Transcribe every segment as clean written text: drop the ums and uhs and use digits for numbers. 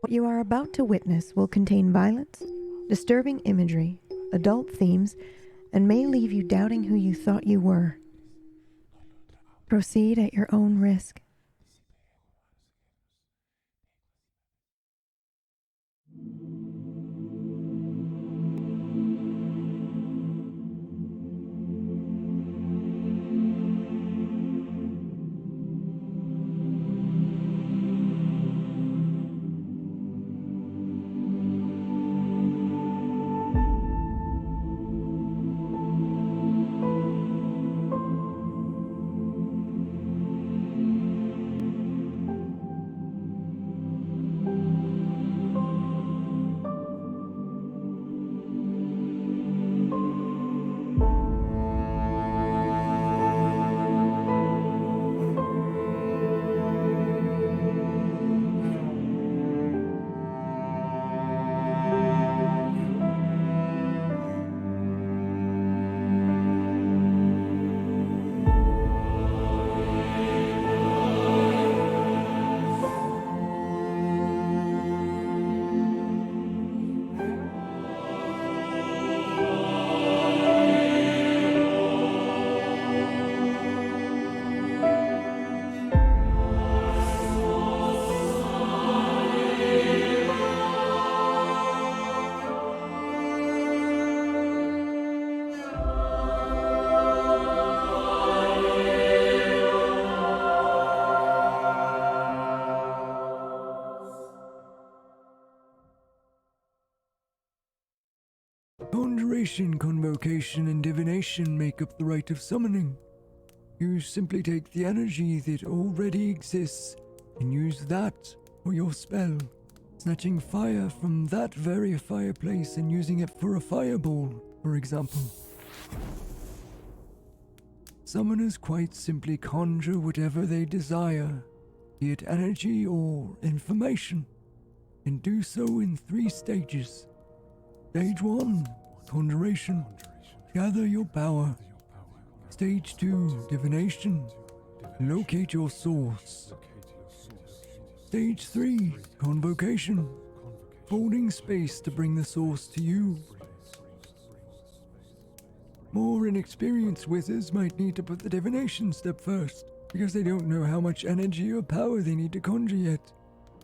What you are about to witness will contain violence, disturbing imagery, adult themes, and may leave you doubting who you thought you were. Proceed at your own risk. Conjuration, convocation, and divination make up the rite of summoning. You simply take the energy that already exists and use that for your spell, snatching fire from that very fireplace and using it for a fireball, for example. Summoners quite simply conjure whatever they desire, be it energy or information, and do so in 3 stages. Stage 1, conjuration. Gather your power. Stage 2, divination. Locate your source. Stage 3, convocation. Holding space to bring the source to you. More inexperienced wizards might need to put the divination step first, because they don't know how much energy or power they need to conjure yet.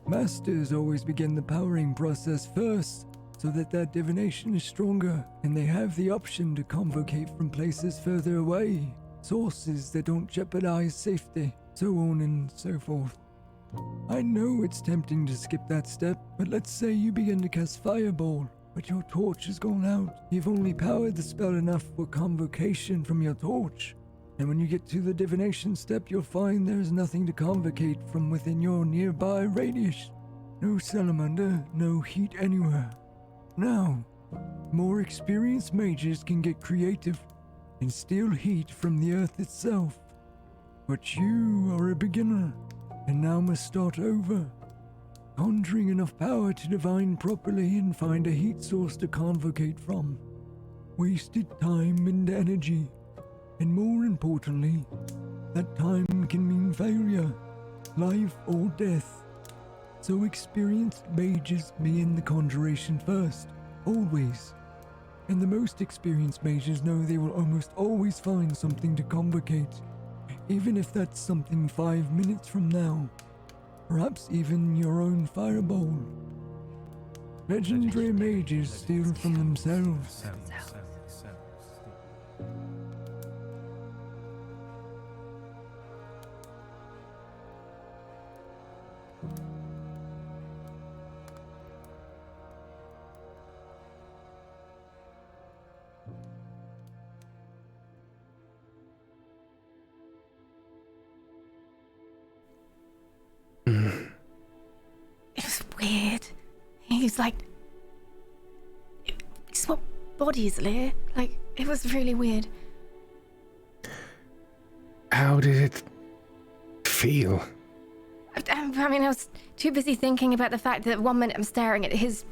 Masters always begin the powering process first, so that their divination is stronger, and they have the option to convocate from places further away, sources that don't jeopardize safety, so on and so forth. I know it's tempting to skip that step, but let's say you begin to cast Fireball, but your torch has gone out. You've only powered the spell enough for convocation from your torch, and when you get to the divination step, you'll find there's nothing to convocate from within your nearby radius. No salamander, no heat anywhere. Now, more experienced mages can get creative and steal heat from the earth itself. But you are a beginner, and now must start over, conjuring enough power to divine properly and find a heat source to convocate from. Wasted time and energy, and more importantly, that time can mean failure, life or death. So experienced mages begin the conjuration first, always. And the most experienced mages know they will almost always find something to convocate, even if that's something 5 minutes from now. Perhaps even your own fireball. Legendary mages steal from themselves. It was weird. He's like... He swapped bodies, Lear. Like, it was really weird. How did it feel? I mean, I was too busy thinking about the fact that 1 minute I'm staring at his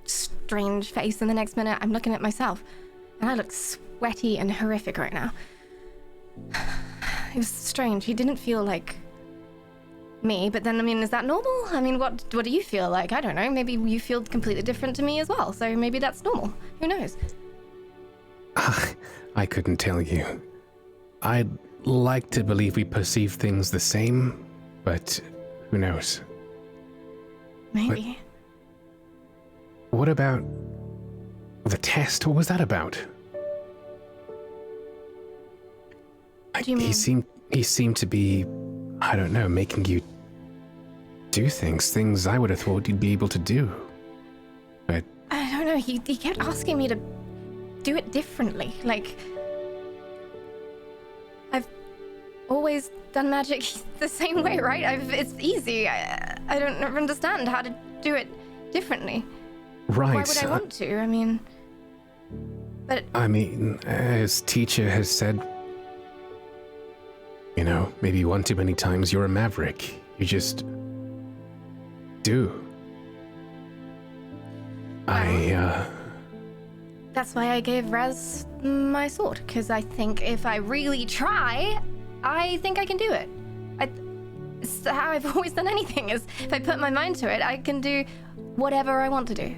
strange face and the next minute I'm looking at myself. And I look sweaty and horrific right now. It was strange. He didn't feel like me, but then, I mean, is that normal? I mean, what do you feel like? I don't know. Maybe you feel completely different to me as well, so maybe that's normal. Who knows? I couldn't tell you. I'd like to believe we perceive things the same, but who knows? Maybe. What about the test? What was that about? What do you mean? He seemed to be, I don't know, making you do things I would have thought you'd be able to do. But I don't know. He kept asking me to do it differently. Like, I've always done magic the same way, right? It's easy. I don't understand how to do it differently. right. Why would I want to? I mean, but I mean, as teacher has said, you know, maybe one too many times, you're a maverick. You just do. that's why I gave Raz my sword, because I think if I really try, I think I can do it. It's how I've always done anything, is if I put my mind to it, I can do whatever I want to do.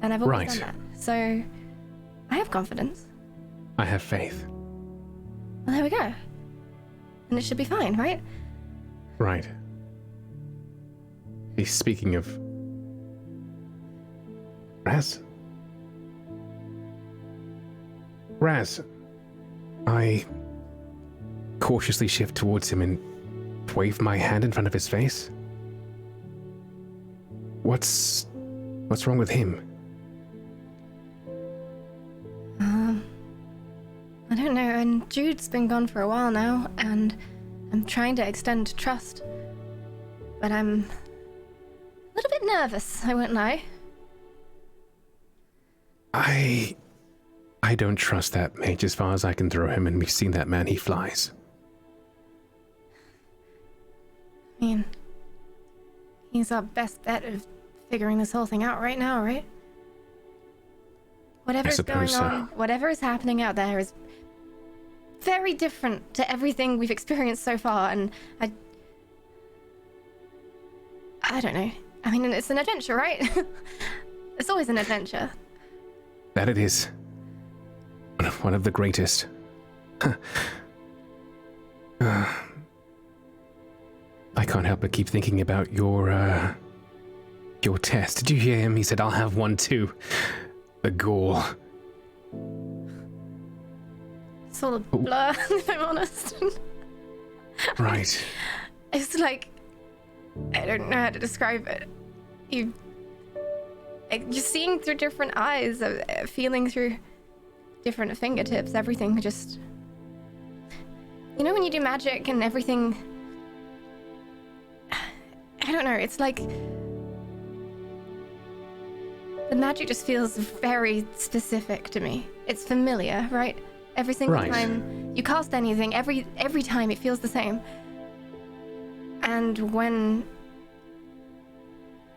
And I've always done that. So I have confidence. I have faith. Well, there we go. And it should be fine, right? Right. Speaking of Raz? Raz, I cautiously shift towards him and wave my hand in front of his face. What's wrong with him? I don't know, and Jude's been gone for a while now, and I'm trying to extend trust. But I'm a little bit nervous, I won't lie. I don't trust that mage as far as I can throw him, and we've seen that man, he flies. I mean, he's our best bet of figuring this whole thing out right now, right? Whatever's going on, whatever is happening out there is very different to everything we've experienced so far, and I don't know. I mean, it's an adventure, right? It's always an adventure. That it is. One of the greatest. I can't help but keep thinking about your test. Did you hear him? He said, I'll have one too. The ghoul. It's all a blur, if I'm honest. Right. It's like, I don't know how to describe it. You're seeing through different eyes, feeling through different fingertips, everything just... You know when you do magic and everything... I don't know, it's like... The magic just feels very specific to me. It's familiar, right? Every single time you cast anything, every time it feels the same. And when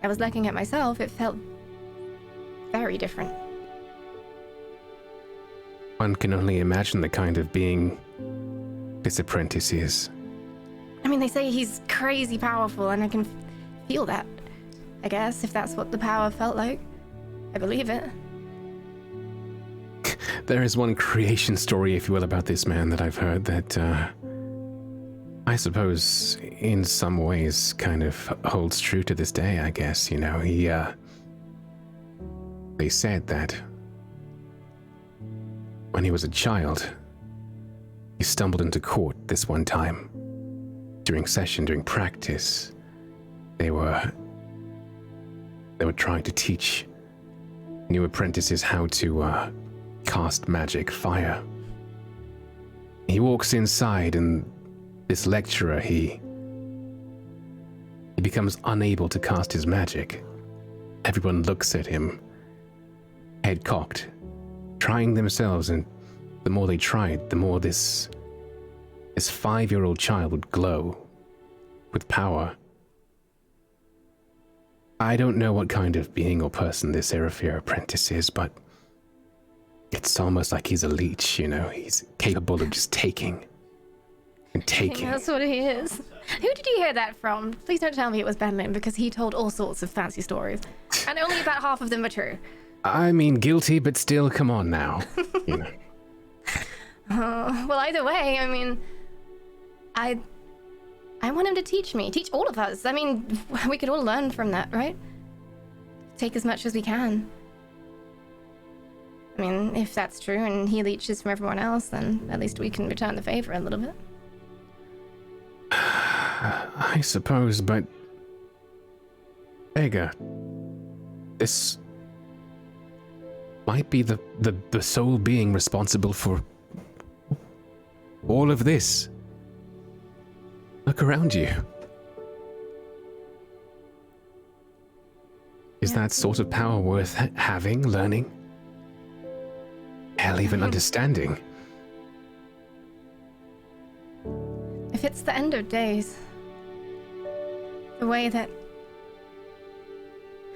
I was looking at myself, it felt very different. One can only imagine the kind of being this apprentice is. I mean, they say he's crazy powerful, and I can feel that, I guess, if that's what the power felt like. I believe it. There is one creation story, if you will, about this man that I've heard that, I suppose, in some ways, kind of holds true to this day, I guess. You know, they said that when he was a child, he stumbled into court this one time. During practice, they were trying to teach new apprentices how to cast magic fire. He walks inside, and this lecturer, he becomes unable to cast his magic. Everyone looks at him, head cocked, trying themselves, and the more they tried, the more this 5-year-old child would glow with power. I don't know what kind of being or person this Erufr apprentice is, but it's almost like he's a leech, you know? He's capable of just taking. and taking. That's what he is. Who did you hear that from? Please don't tell me it was Benlin, because he told all sorts of fancy stories. And only about half of them are true. I mean, guilty, but still, come on now. You know. Well, either way, I mean, I want him to teach me, teach all of us. I mean, we could all learn from that, right? Take as much as we can. I mean, if that's true and he leeches from everyone else, then at least we can return the favor a little bit. I suppose, but... Vega, this might be the sole being responsible for all of this. Look around you. Is that sort of power worth having, learning? Hell, even understanding? If it's the end of days, the way that...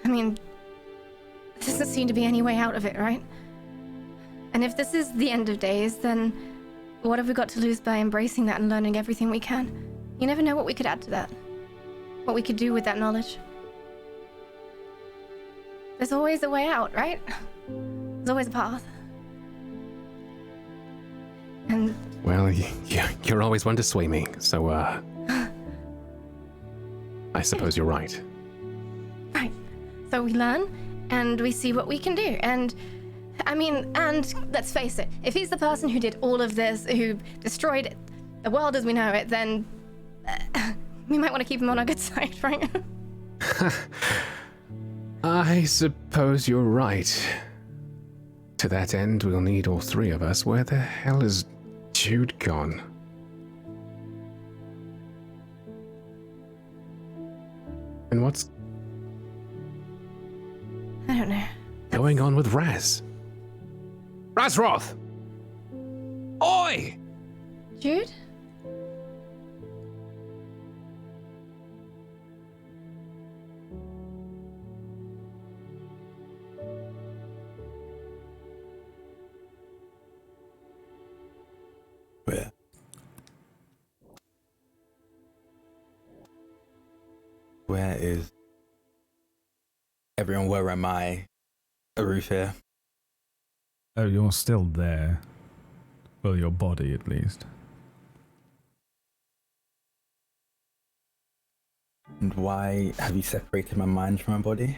I mean, there doesn't seem to be any way out of it, right? And if this is the end of days, then what have we got to lose by embracing that and learning everything we can? You never know what we could add to that. What we could do with that knowledge. There's always a way out, right? There's always a path. And... Well, you're always one to sway me, so, I suppose you're right. Right. So we learn, and we see what we can do, and... I mean, and let's face it, if he's the person who did all of this, who destroyed the world as we know it, then... we might want to keep him on our good side, right? I suppose you're right. To that end, we'll need all three of us. Where the hell is Jude gone? And what's I don't know. going on with Raz? Razroth! Oi! Jude? Where is everyone? Where am I? Erufr. Oh, you're still there. Well, your body, at least. And why have you separated my mind from my body?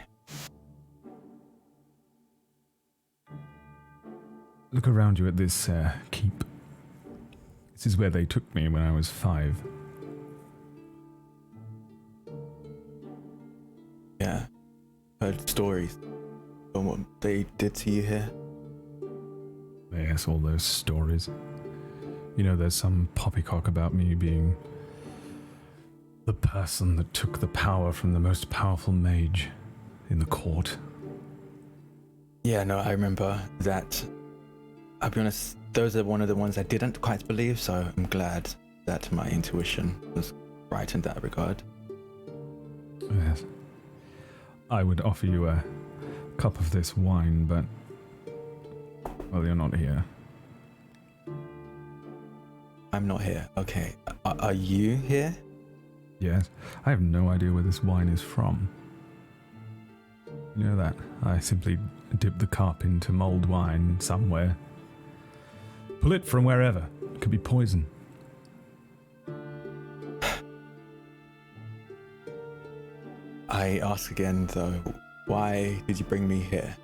Look around you at this keep. This is where they took me when I was 5. Yeah, heard stories on what they did to you here. Yes, all those stories. You know, there's some poppycock about me being the person that took the power from the most powerful mage in the court. Yeah, no, I remember that. I'll be honest, those are one of the ones I didn't quite believe, so I'm glad that my intuition was right in that regard. Yes. I would offer you a cup of this wine, but... well, you're not here. I'm not here. Okay. Are you here? Yes. I have no idea where this wine is from. You know that? I simply dip the cup into mulled wine somewhere. Pull it from wherever. It could be poison. I ask again, though, why did you bring me here?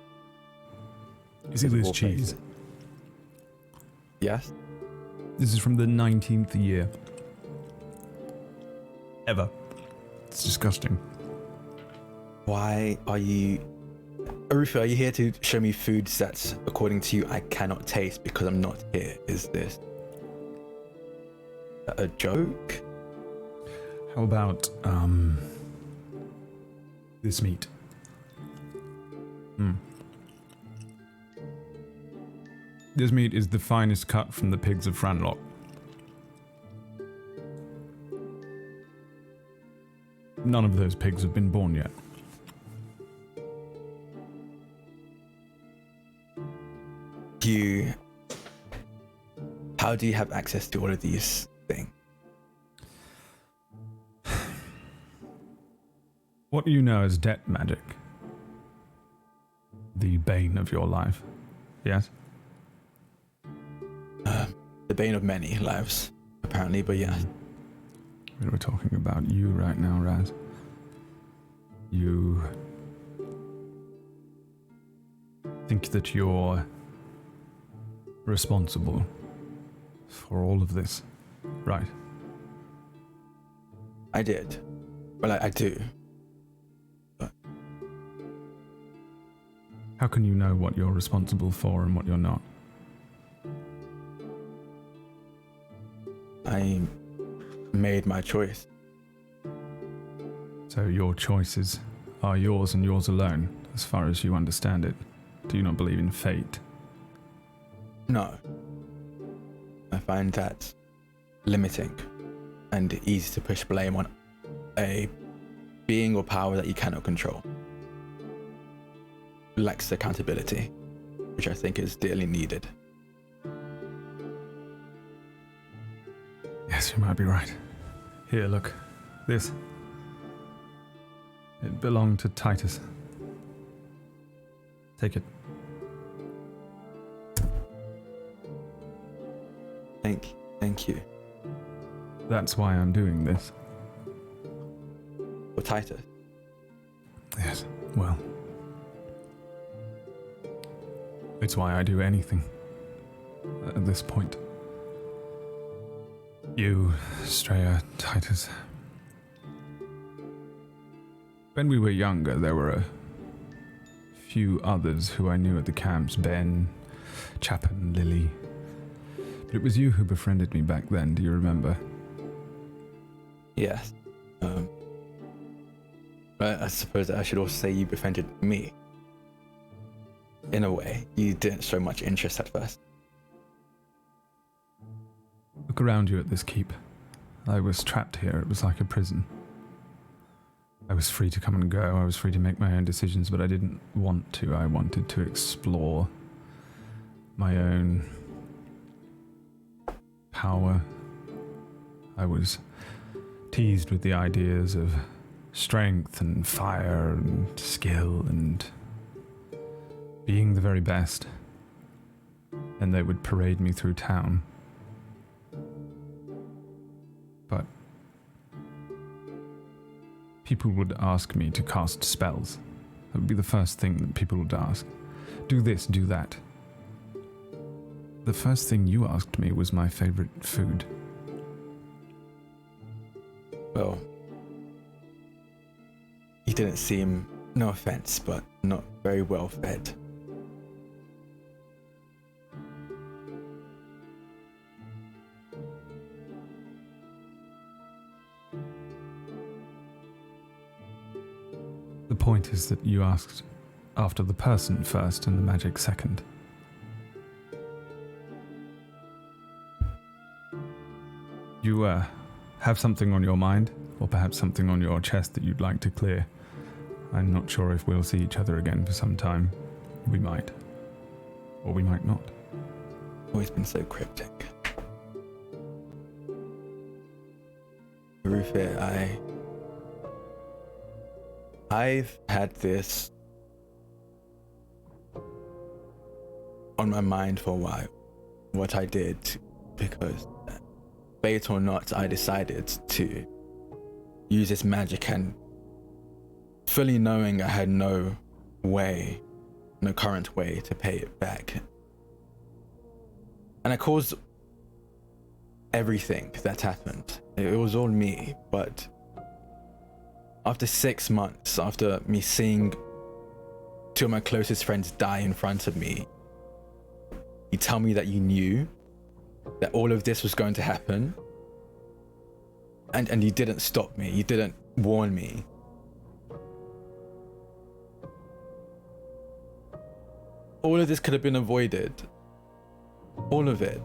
Is it this cheese? Yes? This is from the 19th year. Ever. It's disgusting. Why are you... Erufr, are you here to show me foods that, according to you, I cannot taste because I'm not here? Is this a joke? How about, this meat? This meat is the finest cut from the pigs of Franlock. None of those pigs have been born yet. How do you have access to all of these things? What you know as debt magic. The bane of your life. Yes? The bane of many lives, apparently, but yeah. We're talking about you right now, Raz. You think that you're responsible for all of this, right? I did. Well, I do. But How can you know what you're responsible for and what you're not? I made my choice. So your choices are yours and yours alone, as far as you understand it. Do you not believe in fate? No. I find that limiting and easy to push blame on a being or power that you cannot control. Lacks accountability, which I think is dearly needed. Yes, you might be right. Here, look. This. It belonged to Titus. Take it. Thank you. That's why I'm doing this. For Titus. Yes, well. It's why I do anything. At this point. You, Straya, Titus. When we were younger, there were a few others who I knew at the camps. Ben, Chapin, Lily. But it was you who befriended me back then, do you remember? Yes. But I suppose I should also say you befriended me. In a way, you didn't show much interest at first. Look around you at this keep. I was trapped here. It was like a prison. I was free to come and go. I was free to make my own decisions, but I didn't want to. I wanted to explore my own power. I was teased with the ideas of strength and fire and skill and being the very best. And they would parade me through town. But people would ask me to cast spells. That would be the first thing that people would ask. Do this, do that. The first thing you asked me was my favorite food. Well, you didn't seem, no offense, but not very well fed. The point is that you asked after the person first and the magic second. You have something on your mind, or perhaps something on your chest that you'd like to clear. I'm not sure if we'll see each other again for some time. We might. Or we might not. Always been so cryptic. Erufr, I've had this on my mind for a while. What I did, because fate or not, I decided to use this magic, and fully knowing I had no current way to pay it back. And I caused everything that happened. It was all me, but after 6 months, after me seeing two of my closest friends die in front of me, you tell me that you knew that all of this was going to happen, and you didn't stop me, you didn't warn me. All of this could have been avoided. All of it.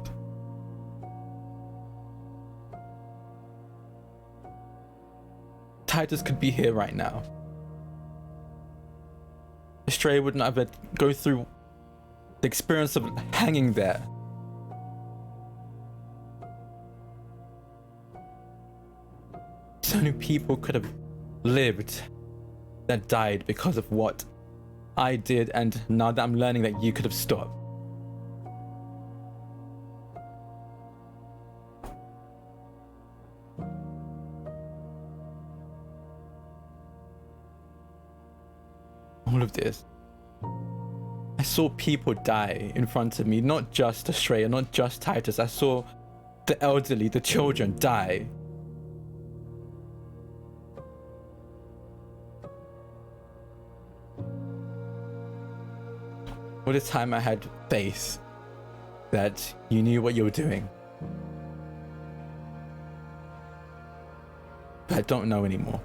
Titus could be here right now. Estrella would not have had to go through the experience of hanging there. So many people could have lived that died because of what I did, and now that I'm learning that you could have stopped. All of this. I saw people die in front of me, not just Estrella, not just Titus. I saw the elderly, the children die. All the time I had faith that you knew what you were doing. But I don't know anymore.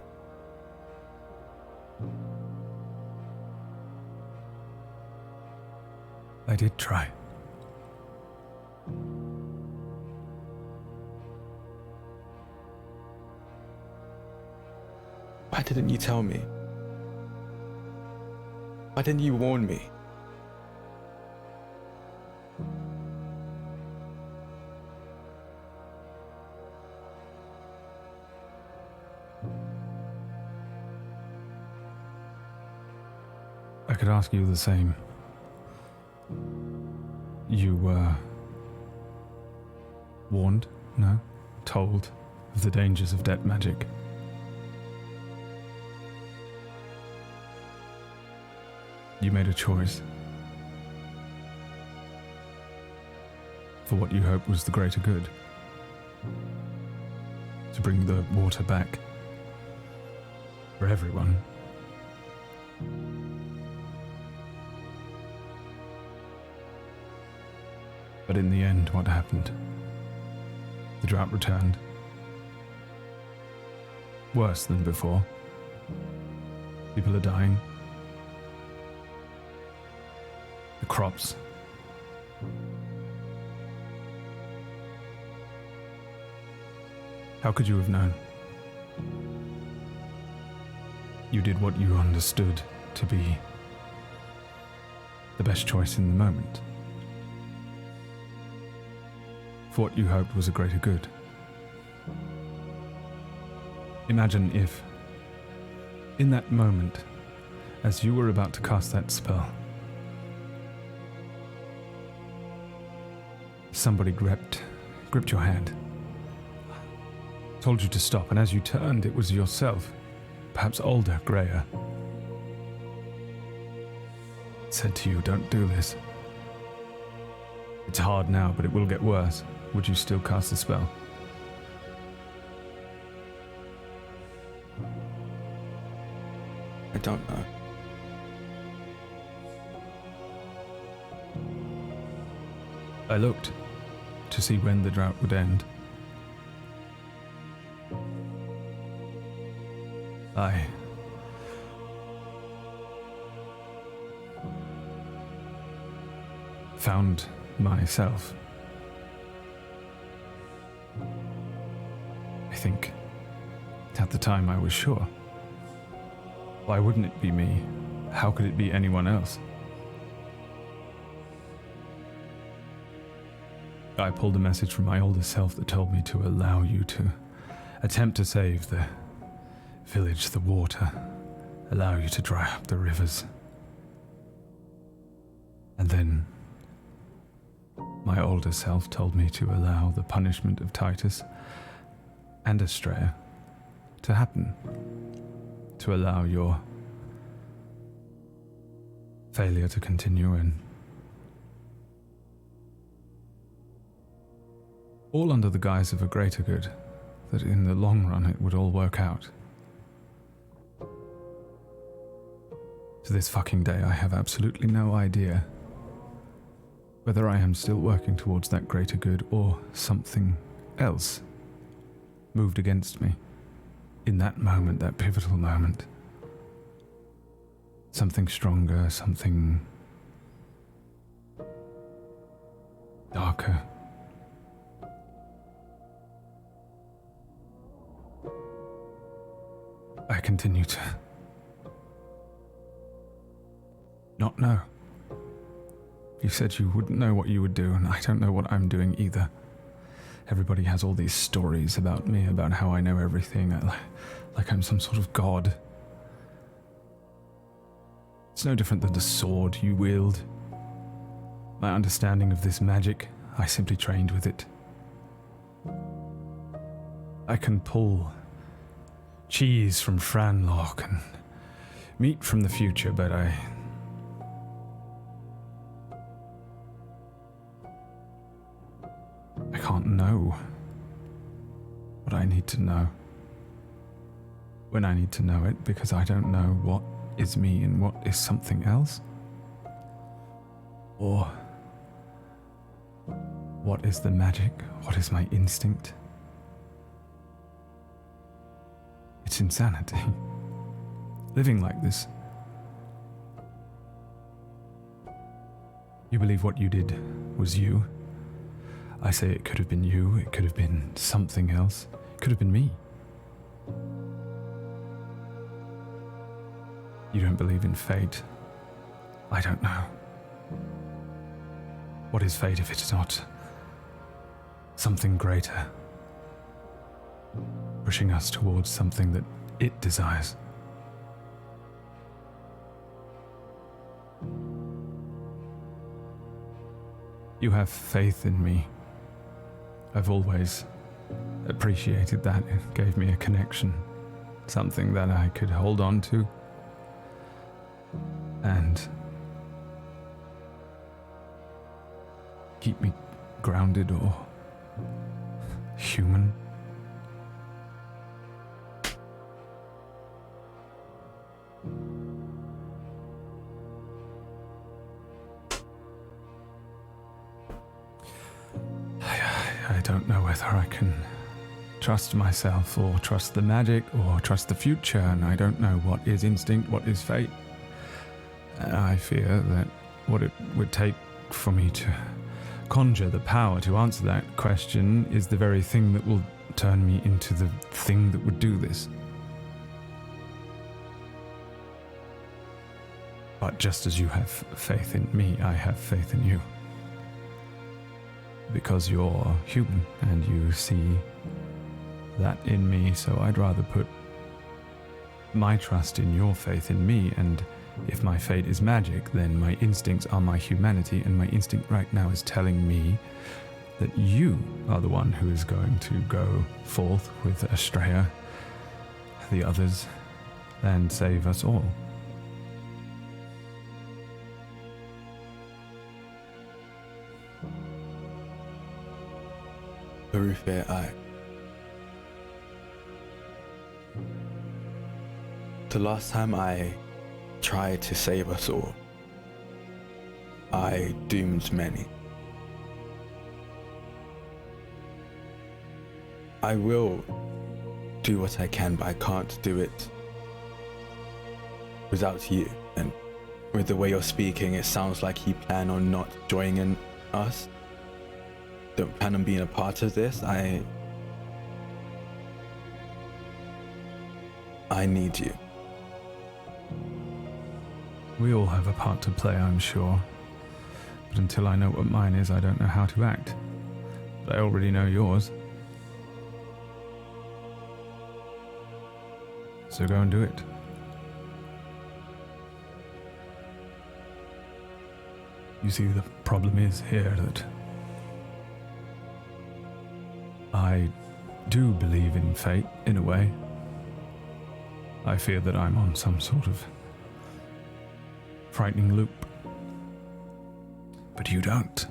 I did try. Why didn't you tell me? Why didn't you warn me? I could ask you the same. You were warned? No? Told of the dangers of debt magic? You made a choice for what you hoped was the greater good. To bring the water back for everyone. But in the end, what happened? The drought returned. Worse than before. People are dying. The crops. How could you have known? You did what you understood to be the best choice in the moment. For what you hoped was a greater good. Imagine if, in that moment, as you were about to cast that spell, somebody gripped your hand, told you to stop, and as you turned, it was yourself, perhaps older, grayer, said to you, "Don't do this. It's hard now, but it will get worse." Would you still cast the spell? I don't know. I looked to see when the drought would end. I found myself. I think at the time I was sure. Why wouldn't it be me? How could it be anyone else? I pulled a message from my older self that told me to allow you to attempt to save the village, the water, allow you to dry up the rivers. And then my older self told me to allow the punishment of Titus and Estrella to happen, to allow your failure to continue, and all under the guise of a greater good, that in the long run it would all work out. To this fucking day, I have absolutely no idea whether I am still working towards that greater good or something else moved against me in that moment, that pivotal moment. Something stronger, something darker. I continue to not know. You said you wouldn't know what you would do, and I don't know what I'm doing either. Everybody has all these stories about me, about how I know everything, like I'm some sort of god. It's no different than the sword you wield. My understanding of this magic, I simply trained with it. I can pull cheese from Franlock and meat from the future, but I can't know what I need to know when I need to know it, because I don't know what is me and what is something else, or what is the magic, what is my instinct. It's insanity, living like this. You believe what you did was you. I say it could have been you, it could have been something else, it could have been me. You don't believe in fate. I don't know. What is fate if it's not something greater, pushing us towards something that it desires? You have faith in me. I've always appreciated that. It gave me a connection, something that I could hold on to and keep me grounded or human. I don't know whether I can trust myself or trust the magic or trust the future, and I don't know what is instinct, what is fate. I fear that what it would take for me to conjure the power to answer that question is the very thing that will turn me into the thing that would do this. But just as you have faith in me, I have faith in you. Because you're human and you see that in me, so I'd rather put my trust in your faith in me, and if my fate is magic, then my instincts are my humanity, and my instinct right now is telling me that you are the one who is going to go forth with Estrella, the others, and save us all. Erufr, the last time I tried to save us all, I doomed many. I will do what I can, but I can't do it without you. And with the way you're speaking, it sounds like you plan on not joining us. Don't plan on being a part of this. I need you. We all have a part to play, I'm sure. But until I know what mine is, I don't know how to act. But I already know yours. So go and do it. You see, the problem is here that I do believe in fate, in a way. I fear that I'm on some sort of frightening loop. But you don't.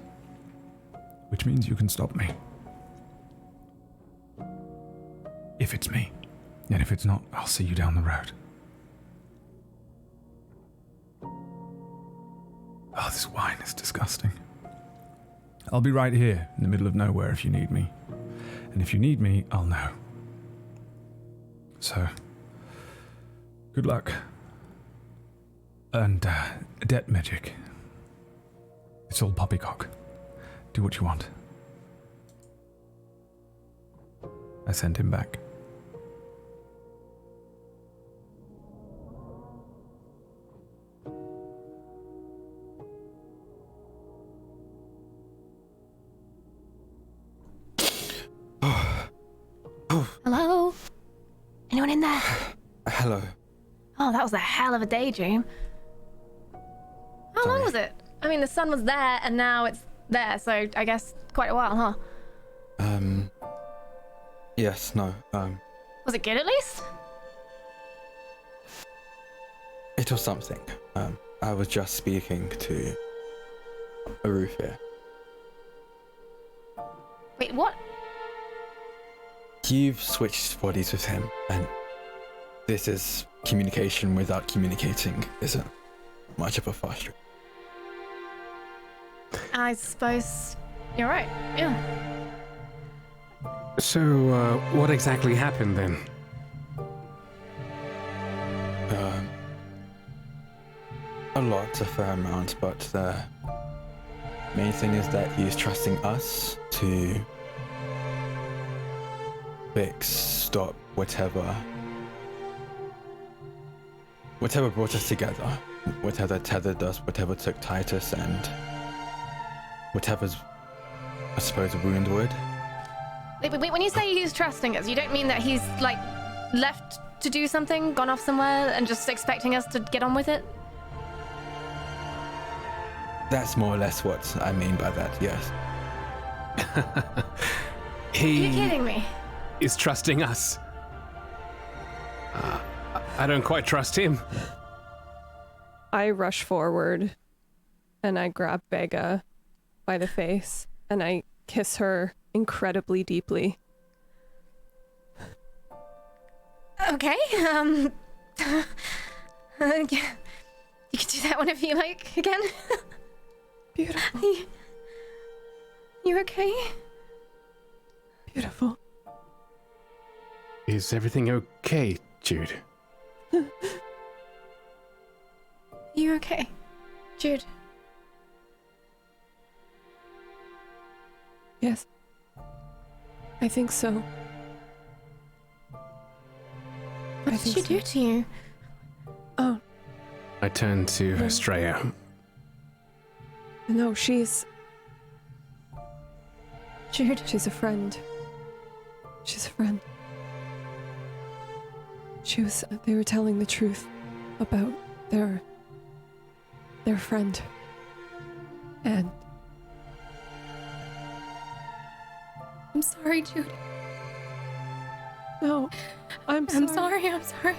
Which means you can stop me. If it's me. And if it's not, I'll see you down the road. Oh, this wine is disgusting. I'll be right here in the middle of nowhere if you need me. And if you need me, I'll know. So, good luck. And, debt magic. It's all poppycock. Do what you want. I sent him back. Hello? Anyone in there? Hello. Oh, that was a hell of a daydream. How long was it? I mean, the sun was there, and now it's there, so I guess quite a while, huh? Yes, no, Was it good at least? it was something. I was just speaking to Erufr. Wait, what? You've switched bodies with him, and this is communication without communicating isn't much of a fast. I suppose you're right, yeah. So, what exactly happened then? A fair amount, but the main thing is that he's trusting us to stop whatever brought us together, whatever tethered us, whatever took Titus, and whatever's, I suppose, a wound would. Wait, when you say he's trusting us, you don't mean that he's, like, left to do something, gone off somewhere, and just expecting us to get on with it? That's more or less what I mean by that, yes. Are you kidding me? Is trusting us. I don't quite trust him. I rush forward and I grab Vega by the face and I kiss her incredibly deeply. Okay, you can do that whenever you like again. Beautiful. You okay? Beautiful. Is everything okay, Jude? You okay, Jude? Yes. I think so. What did she do to you? Oh, I turn to Estrella. no, she's Jude. a friend. She's a friend. They were telling the truth about their friend. And I'm sorry, Jude. no, I'm sorry. I'm sorry.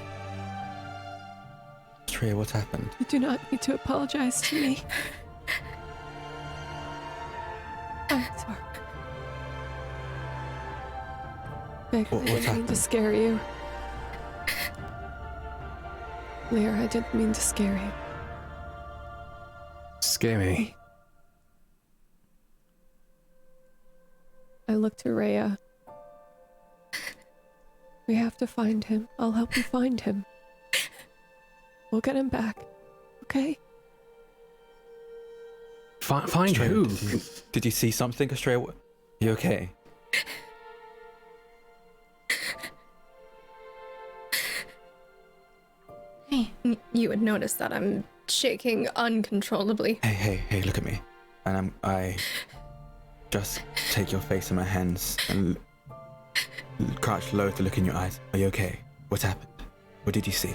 Trey, what happened? You do not need to apologize to me. I'm sorry. Meg, I didn't mean to scare you. Lear, I didn't mean to scare you. Scare me. I looked to Rhea. We have to find him. I'll help you find him. We'll get him back. Okay? Find Estrella, who? Did you see something, Estrella? You okay? Hey. You would notice that I'm shaking uncontrollably. Hey, look at me. And I just take your face in my hands and crouch low to look in your eyes. Are you okay? What happened? What did you see?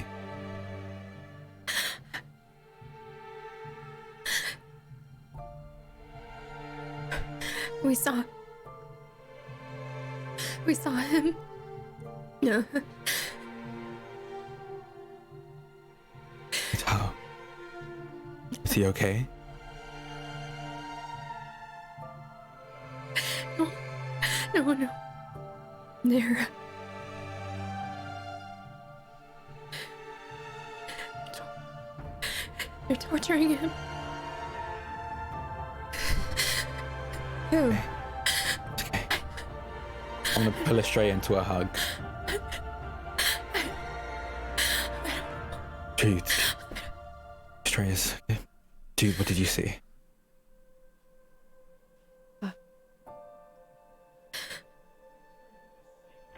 We saw him. No. How? Is he okay? No. There. You're torturing him. Who? It's okay. I'm gonna pull Estrella into a hug. Jude. Estrella's okay. Jude, what did you see?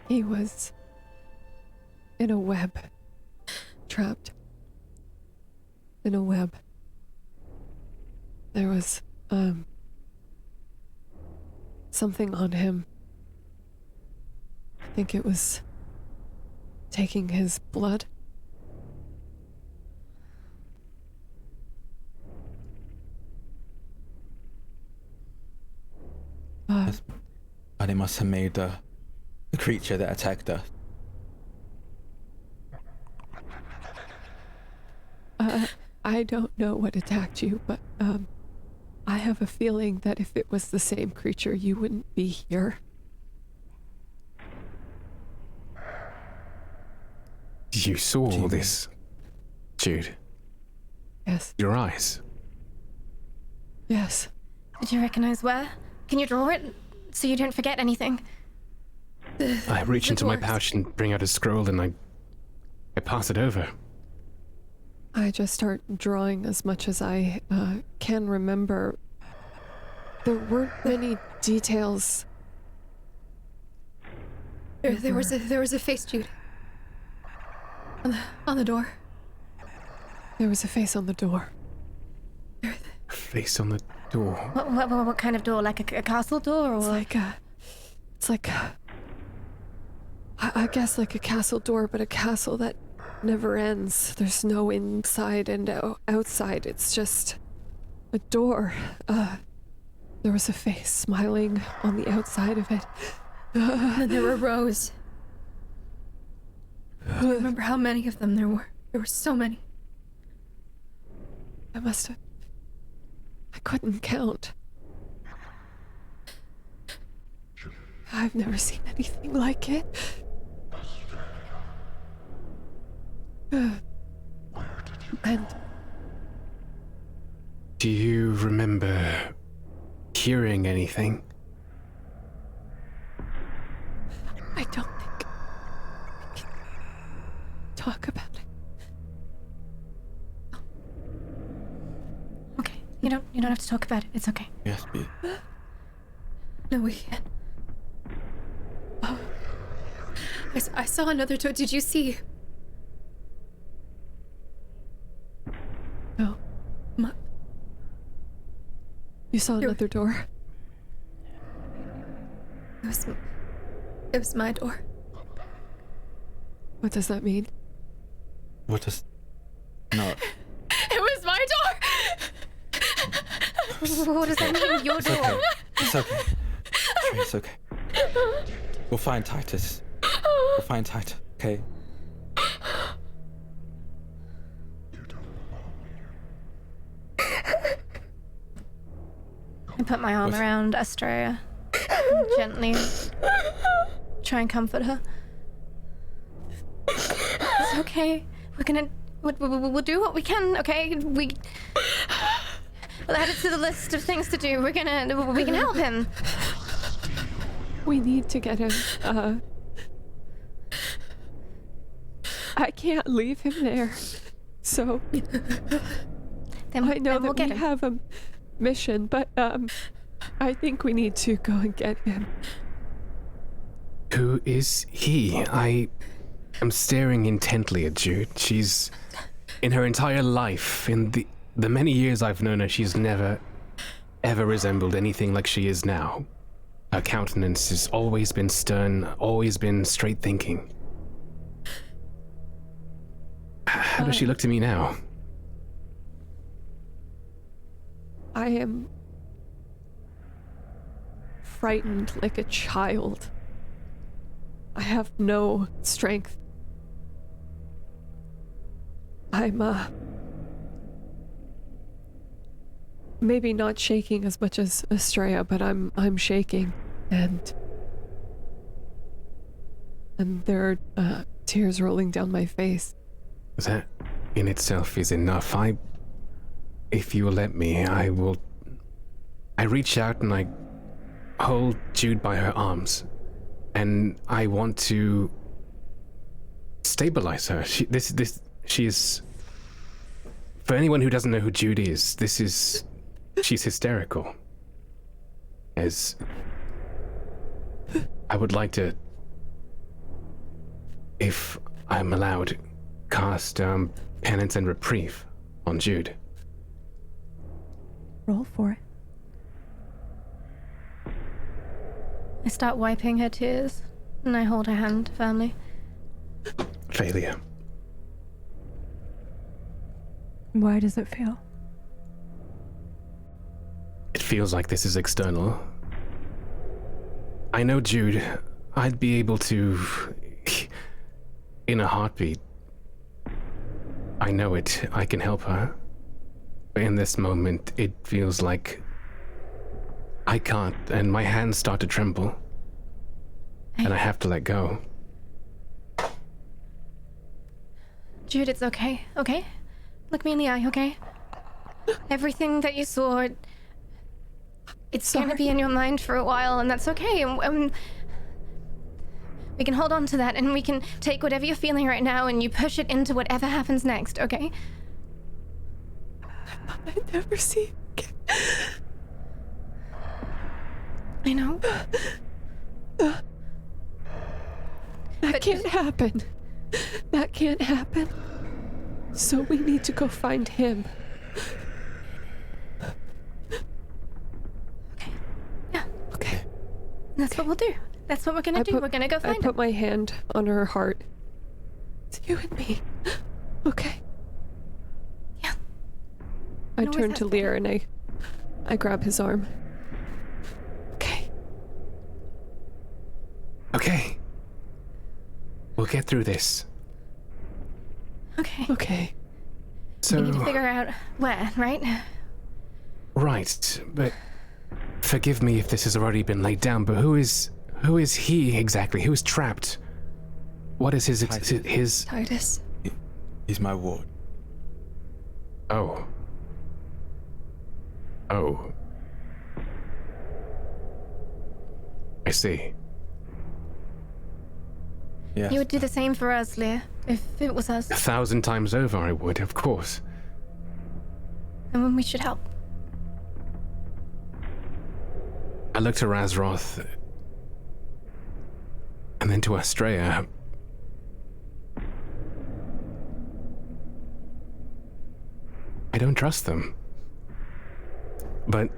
He was in a web. Trapped. In a web. There was, something on him. I think it was taking his blood. must have made the creature that attacked us. I don't know what attacked you, but I have a feeling that if it was the same creature, you wouldn't be here. You saw all this, Jude? Yes. Your eyes? Yes. Did you recognize where? Can you draw it so you don't forget anything? I reach into my pouch and bring out a scroll and I pass it over. I just start drawing as much as I can remember. There weren't many details. There was a face, Jude. On the door. There was a face on the door. A face on the door. What kind of door? Like a castle door, or It's like I guess like a castle door, but a castle that never ends. There's no inside and outside. It's just a door. There was a face smiling on the outside of it. And there were rows. Do you remember how many of them there were? There were so many. I couldn't count. I've never seen anything like it. And do you remember hearing anything? I don't think we can talk about it. Okay, you don't have to talk about it. It's okay. Yes, please. No, we can't. Oh. I saw another door. Did you see? No. You saw another door? It was my door. What does that mean? What does... No. It was my door! What does that mean? Your door? Okay. It's okay. It's okay. We'll find Titus. We'll find Titus, okay? I put my arm around Astrea and gently try and comfort her. It's okay. We'll do what we can, okay? We'll add it to the list of things to do. We can help him. We need to get him, I can't leave him there. So Then, I know then we'll that get we him. have a mission, but I think we need to go and get him. Who is he? I am staring intently at Jude. She's, in her entire life, in the many years I've known her, she's never, ever resembled anything like she is now. Her countenance has always been stern, always been straight thinking. How does she look to me now? I am frightened like a child. I have no strength. I'm maybe not shaking as much as Astrea, but I'm shaking, and there are tears rolling down my face. That in itself is enough. If you will let me, I reach out and I hold Jude by her arms, and I want to stabilize her. She is, for anyone who doesn't know who Jude is, she's hysterical. As I would like to, if I'm allowed, cast penance and reprieve on Jude. Roll for it. I start wiping her tears, and I hold her hand firmly. Failure. Why does it fail? It feels like this is external. I know, Jude. I'd be able to... in a heartbeat. I know it. I can help her. But in this moment, it feels like I can't, and my hands start to tremble. And I have to let go. Jude, it's okay, okay? Look me in the eye, okay? Everything that you saw, it's gonna be in your mind for a while, and that's okay. And we can hold on to that, and we can take whatever you're feeling right now, and you push it into whatever happens next, okay? I'd never see you again. I know. That can't happen. That can't happen. So we need to go find him. Okay. Yeah. Okay. That's what we'll do. That's what we're gonna do. We're gonna go find him. I put my hand on her heart. It's you and me. Okay. Yeah. I turn to Lear and I grab his arm. Okay. Okay. We'll get through this. Okay. Okay. So... we need to figure out where, right? Right, but... forgive me if this has already been laid down, but who is he exactly? Who is trapped? What is his... Titus. He's my ward. Oh. Oh. I see. Yes. You would do the same for us, Lear, if it was us. 1,000 times over I would, of course. And when we should help. I looked to Razroth, and then to Astrea. I don't trust them. But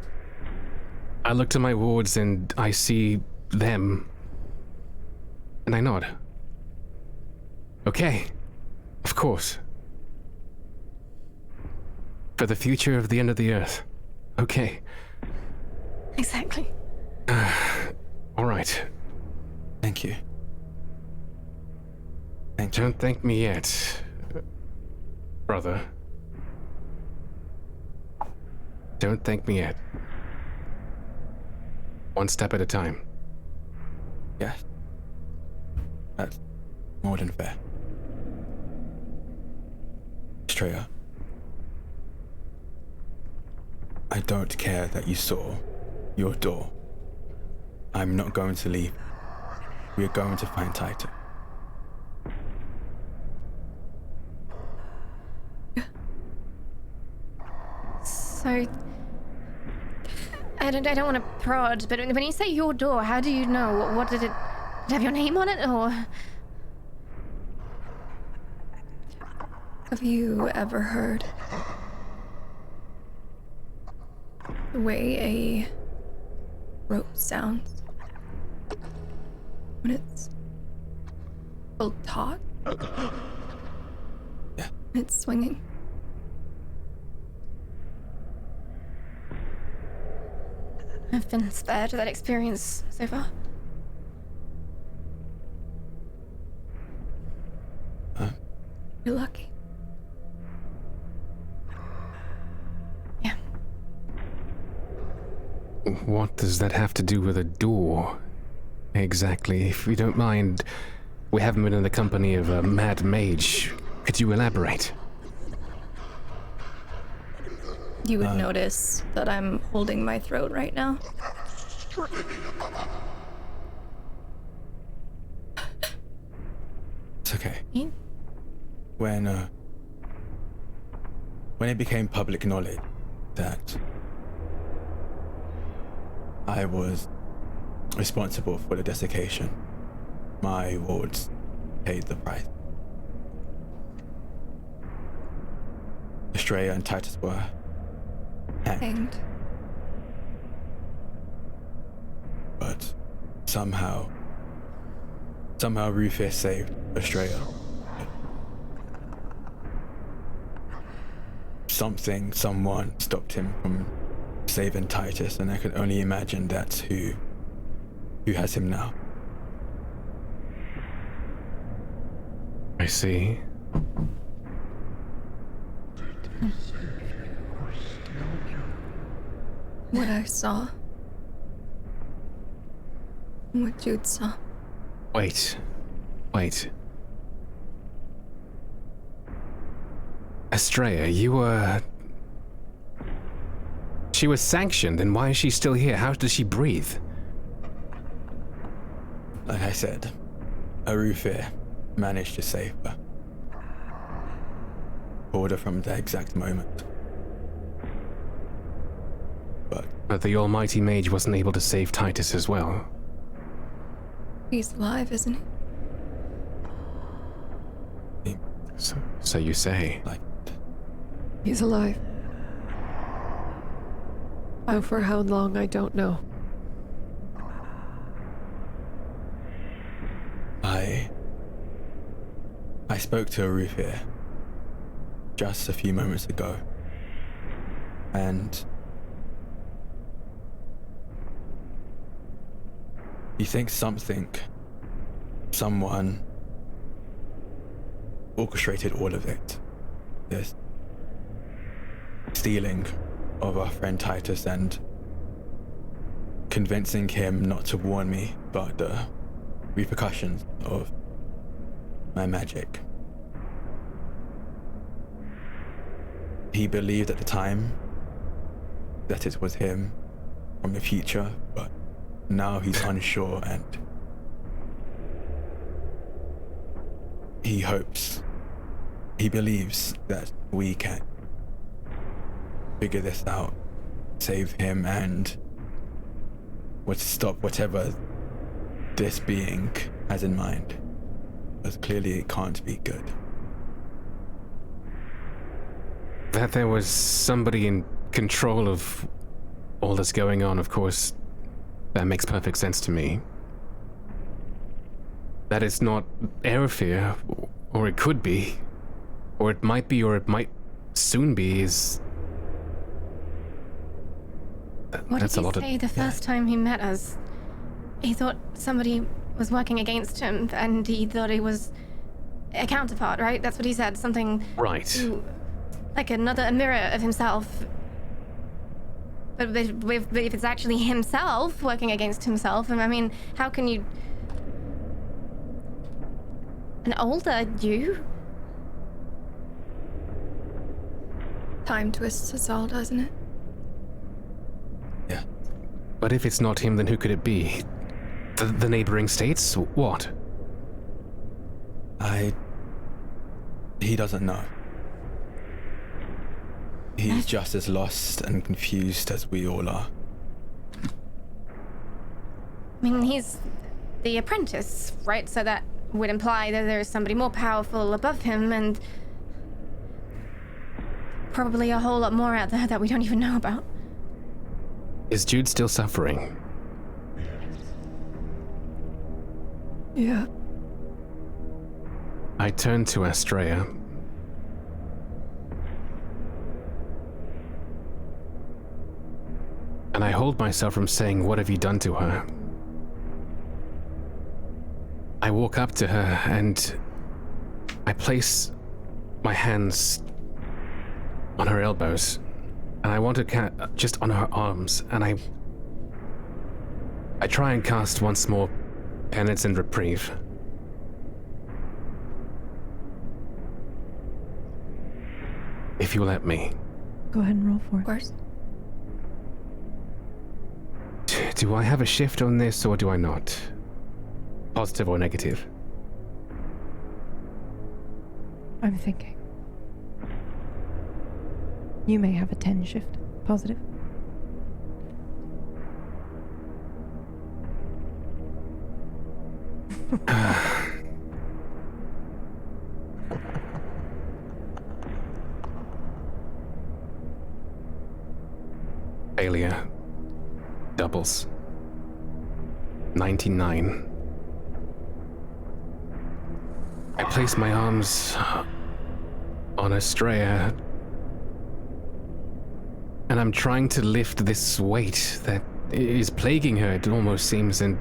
I look to my wards and I see them, and I nod. Okay, of course. For the future of the end of the earth. Okay. Exactly. All right. Thank you. Thank you. Don't thank me yet, brother. Don't thank me yet. One step at a time. Yes. That's more than fair. Astrea, I don't care that you saw your door. I'm not going to leave. We are going to find Titus. So... I don't want to prod, but when you say your door, how do you know? What did it have your name on it, or...? Have you ever heard the way a rope sounds when it's pulled taut? Yeah. It's swinging. I've been spared that experience so far. You're lucky. Yeah. What does that have to do with a door? Exactly. If you don't mind, we haven't been in the company of a mad mage. Could you elaborate? You would notice that I'm holding my throat right now. It's okay. You? When it became public knowledge that I was responsible for the desiccation, my wards paid the price. Astrea and Titus were hanged. But somehow Rufus saved Astrea. Someone stopped him from saving Titus, and I could only imagine that's who who has him now. I see. What I saw. What Jude saw. Wait. Estrella, you were... She was sanctioned, then why is she still here? How does she breathe? Like I said, Erufr managed to save her. Pulled her from the exact moment. But the almighty mage wasn't able to save Titus as well. He's alive, isn't he? So you say. Like, He's alive. Oh, for how long, I don't know. I spoke to Erufr just a few moments ago, and he thinks someone orchestrated all of it. This stealing of our friend Titus and convincing him not to warn me about the repercussions of my magic. He believed at the time that it was him from the future, but now he's unsure, and he believes that we can figure this out, save him, and would stop whatever this being has in mind. Because clearly it can't be good. That there was somebody in control of all that's going on, of course, that makes perfect sense to me. That it's not Erufr, or it could be, or it might be, or it might soon be, is... What That's did a lot he say the first time he met us? He thought somebody was working against him, and he thought he was a counterpart, right? That's what he said. Something Right. like a mirror of himself. But if it's actually himself working against himself, and I mean, how can you... An older you? Time twists us all, doesn't it? Yeah. But if it's not him, then who could it be? The neighboring states? What? He doesn't know. He's just as lost and confused as we all are. I mean, he's the apprentice, right? So that would imply that there's somebody more powerful above him, and probably a whole lot more out there that we don't even know about. Is Jude still suffering? Yeah. I turn to Estrella. And I hold myself from saying, "What have you done to her?" I walk up to her and I place my hands on her elbows, and I want to just on her arms, and I try and cast once more penance and reprieve. If you let me. Go ahead and roll for Of it. course. Do I have a shift on this, or do I not? Positive or negative? I'm thinking. You may have a 10 shift. Positive. Failure. Doubles. 99. I place my arms on Estrella, and I'm trying to lift this weight that is plaguing her, it almost seems, and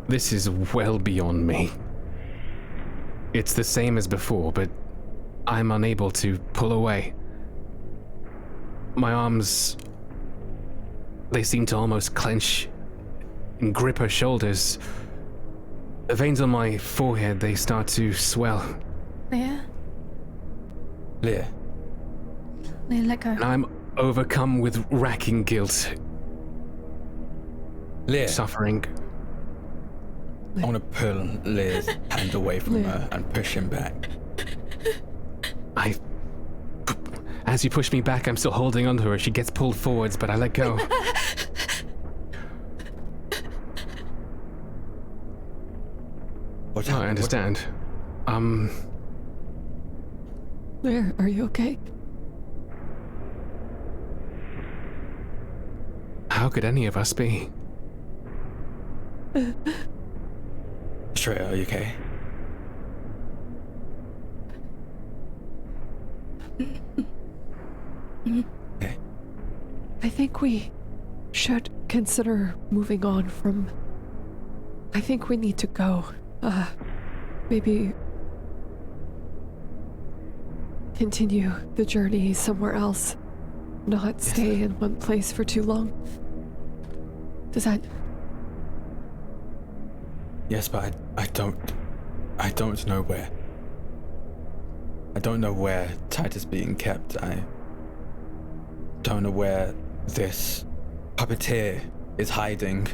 This is well beyond me. It's the same as before, but I'm unable to pull away. My arms, they seem to almost clench and grip her shoulders. The veins on my forehead, they start to swell. Leah? Leah. Leah, let go. And I'm overcome with racking guilt. Leah. Suffering. I want to pull Leah's hand away from her and push him back. As you push me back, I'm still holding onto her. She gets pulled forwards, but I let go. What? I understand. Where? Are you okay? How could any of us be? Shreya, are you okay? Okay. I think we should consider moving on from... I think we need to go. Maybe continue the journey somewhere else. Not stay in one place for too long. Does that... Yes, but I don't know where. I don't know where Titus is being kept. I don't know where this puppeteer is hiding.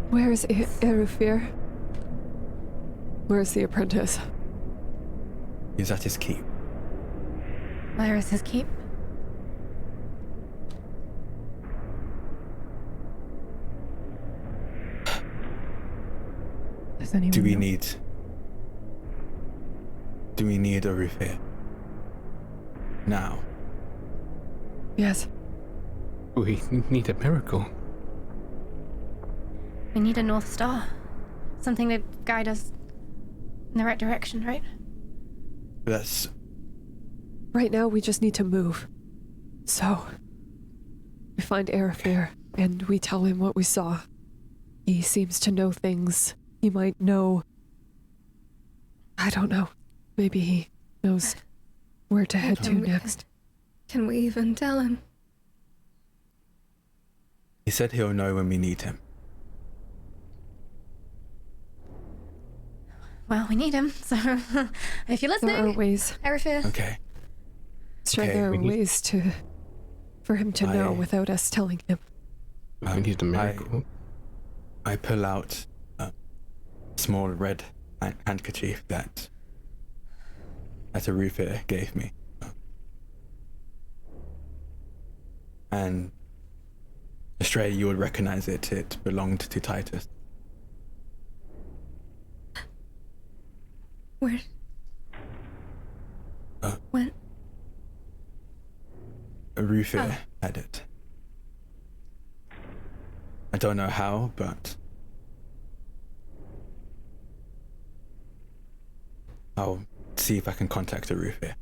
Where is Erufr? Where's the apprentice? He's at his keep. Where is his keep? Does anyone Do we know? need Erufr? Now. Yes. We need a miracle. We need a North Star. Something to guide us in the right direction, right? That's... Right now, we just need to move. So, we find Erufr, and we tell him what we saw. He seems to know things. He might know... I don't know. Maybe he knows where to head to next. Can we even tell him? He said he'll know when we need him. Well, we need him, so if you're listening, There are ways. Erufr. Okay. Sure, Okay, there we are need- ways for him to know without us telling him. We need a miracle. I pull out a small red handkerchief that Erufr gave me. And Estrella, you would recognize it. It belonged to Titus. Where? When? Erufr had it. I don't know how, but I'll see if I can contact Erufr.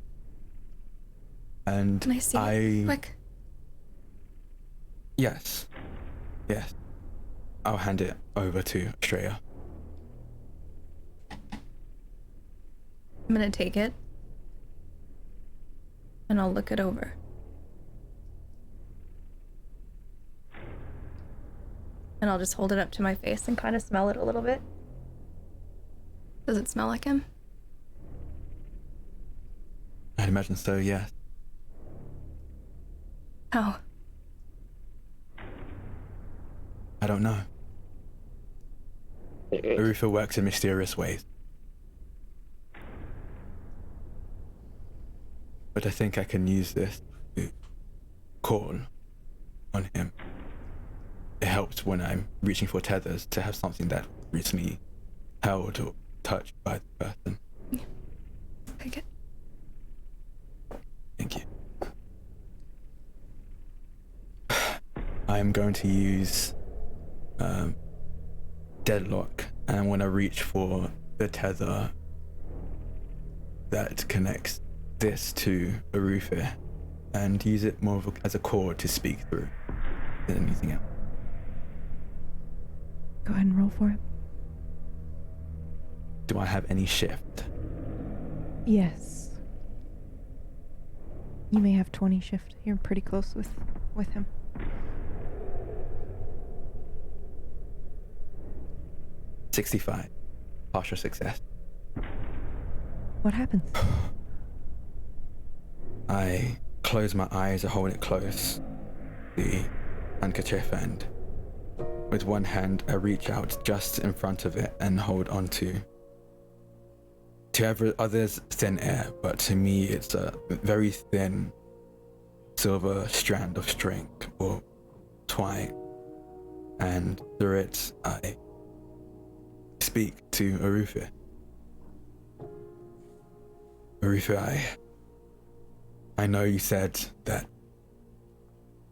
And Can I see it? Quick. Yes. I'll hand it over to Estrella. I'm gonna take it. And I'll look it over. And I'll just hold it up to my face and kind of smell it a little bit. Does it smell like him? I'd imagine so, yes. How? I don't know. Erufr works in mysterious ways. But I think I can use this to call on him. It helps when I'm reaching for tethers to have something that recently held or touched by the person. Take it. Thank you. I'm going to use Deadlock, and I want to reach for the tether that connects this to Erufr and use it more as a cord to speak through than anything else. Go ahead and roll for it. Do I have any shift? Yes. You may have 20 shift. You're pretty close with him. $65. Partial success. What happens? I close my eyes, I hold it close, the handkerchief, and with one hand I reach out just in front of it and hold on to others thin air, but to me it's a very thin silver strand of string or twine, and through it I speak to Erufr. Erufr, I know you said that you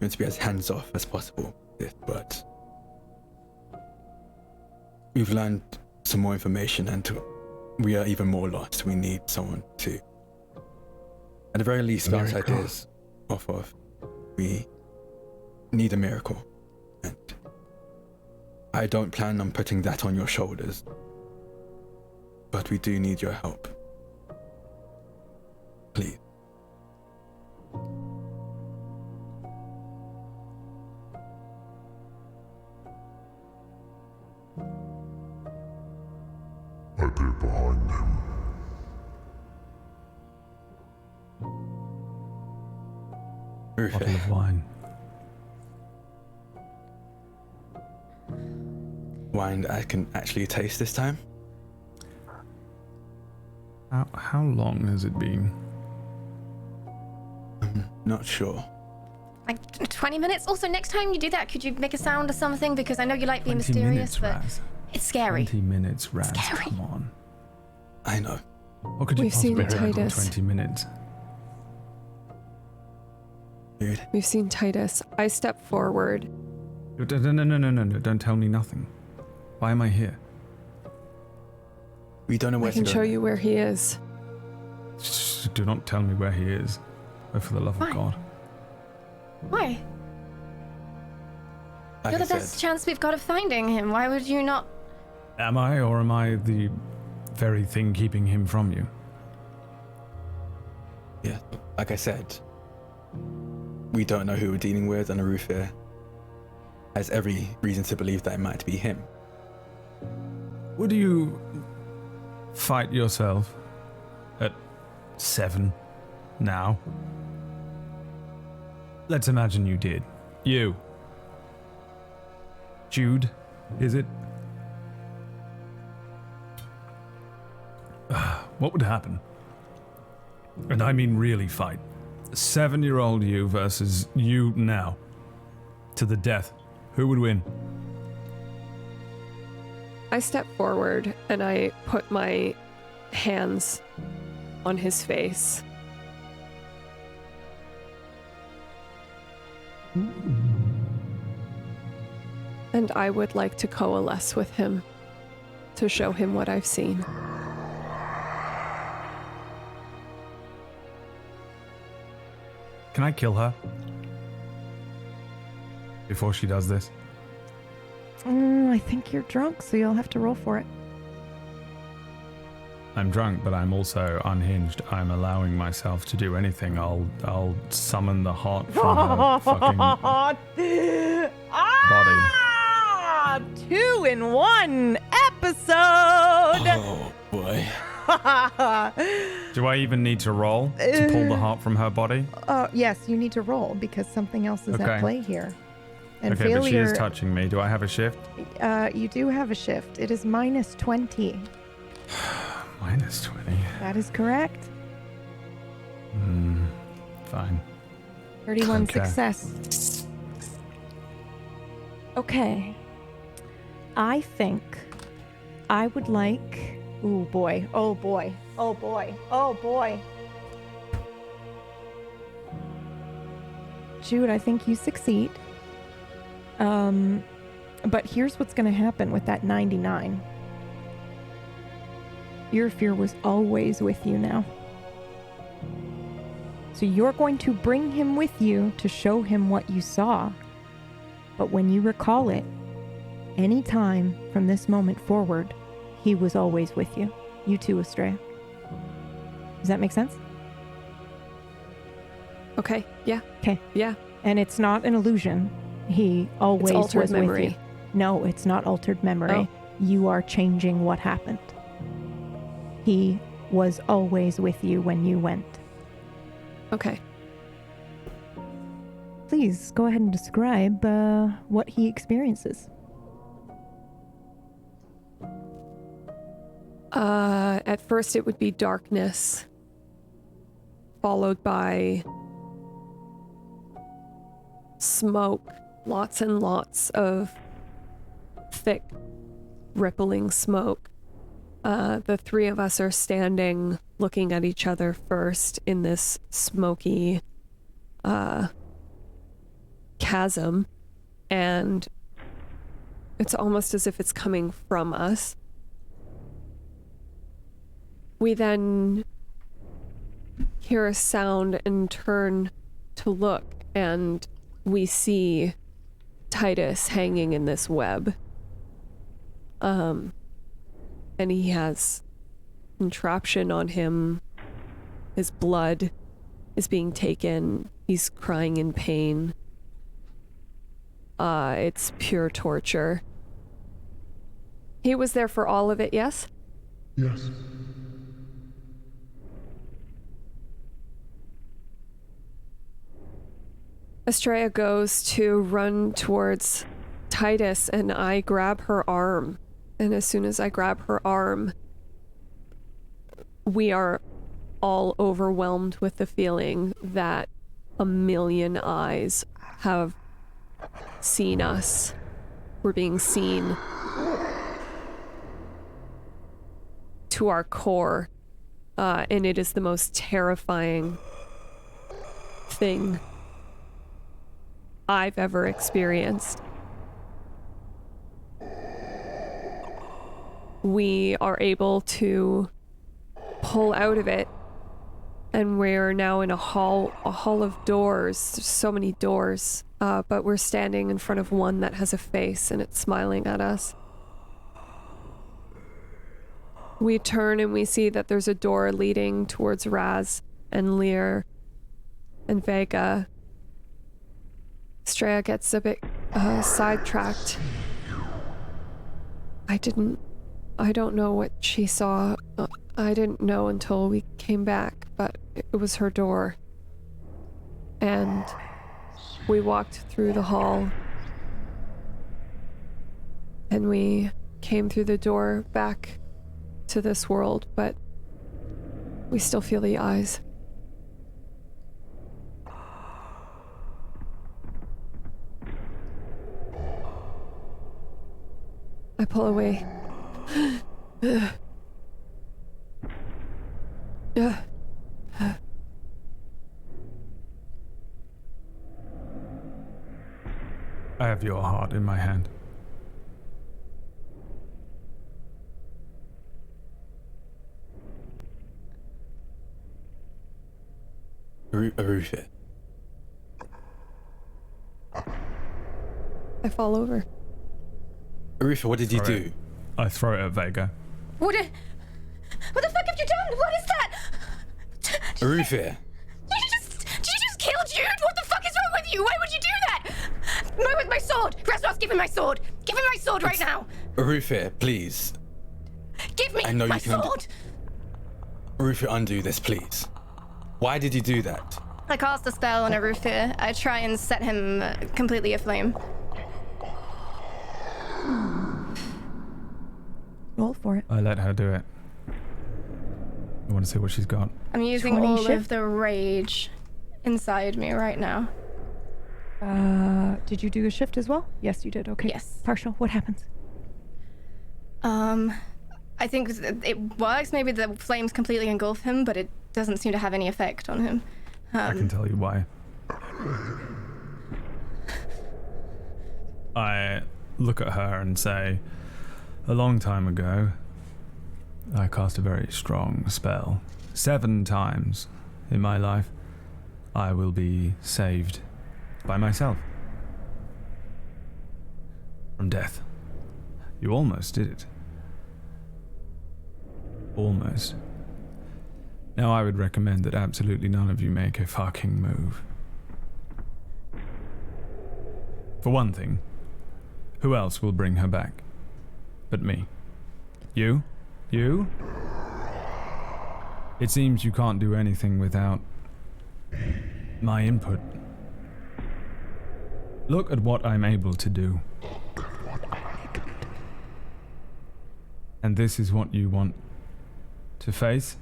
want to be as hands-off as possible with this, but we've learned some more information and we are even more lost. We need someone to, at the very least, bounce ideas off of. We need a miracle, and I don't plan on putting that on your shoulders, but we do need your help. Please. I appear behind him. Bottle of wine. Wine I can actually taste this time? How long has it been? I'm not sure. Like 20 minutes? Also, next time you do that, could you make a sound or something? Because I know you like being 20 mysterious, minutes, but Raz. it's scary. 20 minutes, Raz. Scary. Come on. I know. What could you We've seen possibly have in Titus. 20 minutes? Dude. We've seen Titus. I step forward. No, don't tell me nothing. Why am I here? We don't know where I can to go. show you where he is. Shh, do not tell me where he is. Oh, for the love Why? of God. Why? Like You're I the best said, chance we've got of finding him. Why would you not? Am I, or am I the very thing keeping him from you? yeah, like I said, we don't know who we're dealing with, and Erufr has every reason to believe that it might be him. Would you fight yourself at 7 now? Let's imagine you did. You. Jude, is it? What would happen? And I mean really fight. 7-year-old you versus you now. To the death. Who would win? I step forward and I put my hands on his face. And I would like to coalesce with him to show him what I've seen. Can I kill her? Before she does this? I think you're drunk, so you'll have to roll for it. I'm drunk, but I'm also unhinged. I'm allowing myself to do anything. I'll summon the heart from her fucking body. 2-in-1 episode! Oh boy. Do I even need to roll to pull the heart from her body? Yes, you need to roll because something else is Okay. at play here. And Okay, but she failure, is touching me. Do I have a shift? you do have a shift. It is minus 20. Minus 20. That is correct. Fine. 31 Okay. success. Okay. I think I would like... Ooh, boy. Oh, boy. Oh, boy. Oh, boy. Jude, I think you succeed. But here's what's going to happen with that 99. Your fear was always with you now. So you're going to bring him with you to show him what you saw. But when you recall it, any time from this moment forward, he was always with you. You too, Estrella. Does that make sense? Okay, yeah. Okay. Yeah. And it's not an illusion. He always It's altered was memory. with you. No, it's not altered memory. Oh. You are changing what happened. He was always with you when you went. Okay. Please go ahead and describe what he experiences. At first it would be darkness, followed by smoke, lots and lots of thick, rippling smoke. The three of us are standing, looking at each other first in this smoky chasm, and it's almost as if it's coming from us. We then hear a sound and turn to look, and we see Titus hanging in this web. And he has contraption on him. His blood is being taken. He's crying in pain. It's pure torture. He was there for all of it, yes? Yes. Estrella goes to run towards Titus, and I grab her arm. And as soon as I grab her arm, we are all overwhelmed with the feeling that a million eyes have seen us. We're being seen to our core, and it is the most terrifying thing I've ever experienced. We are able to pull out of it, and we're now in a hall of doors. There's so many doors, but we're standing in front of one that has a face, and it's smiling at us. We turn and we see that there's a door leading towards Raz and Lear and Vega. Estrella gets a bit sidetracked. I don't know what she saw. I didn't know until we came back, but it was her door. And we walked through the hall, and we came through the door back to this world, but we still feel the eyes. I pull away. I have your heart in my hand. Erufr. I fall over. Erufr, what did you do? I throw it at Vega. What the fuck have you done? What is that? Erufr. Did you just kill Jude? What the fuck is wrong with you? Why would you do that? My sword! Rasnos, give him my sword! Give him my sword right now! Erufr, please. Give me I know my you can sword! Erufr, undo this, please. Why did you do that? I cast a spell on Erufr. I try and set him completely aflame. Roll for it. I let her do it. I want to see what she's got. I'm using 20 all shift? of the rage inside me right now. Did you do a shift as well? Yes, you did. Okay. Yes. Partial. What happens? I think it works. Maybe the flames completely engulf him, but it doesn't seem to have any effect on him. I can tell you why. I look at her and say, a long time ago, I cast a very strong spell. 7 times in my life, I will be saved by myself from death. You almost did it. Almost. Now I would recommend that absolutely none of you make a fucking move. For one thing, who else will bring her back but me? You? You? It seems you can't do anything without my input. Look at what I'm able to do. And this is what you want to face?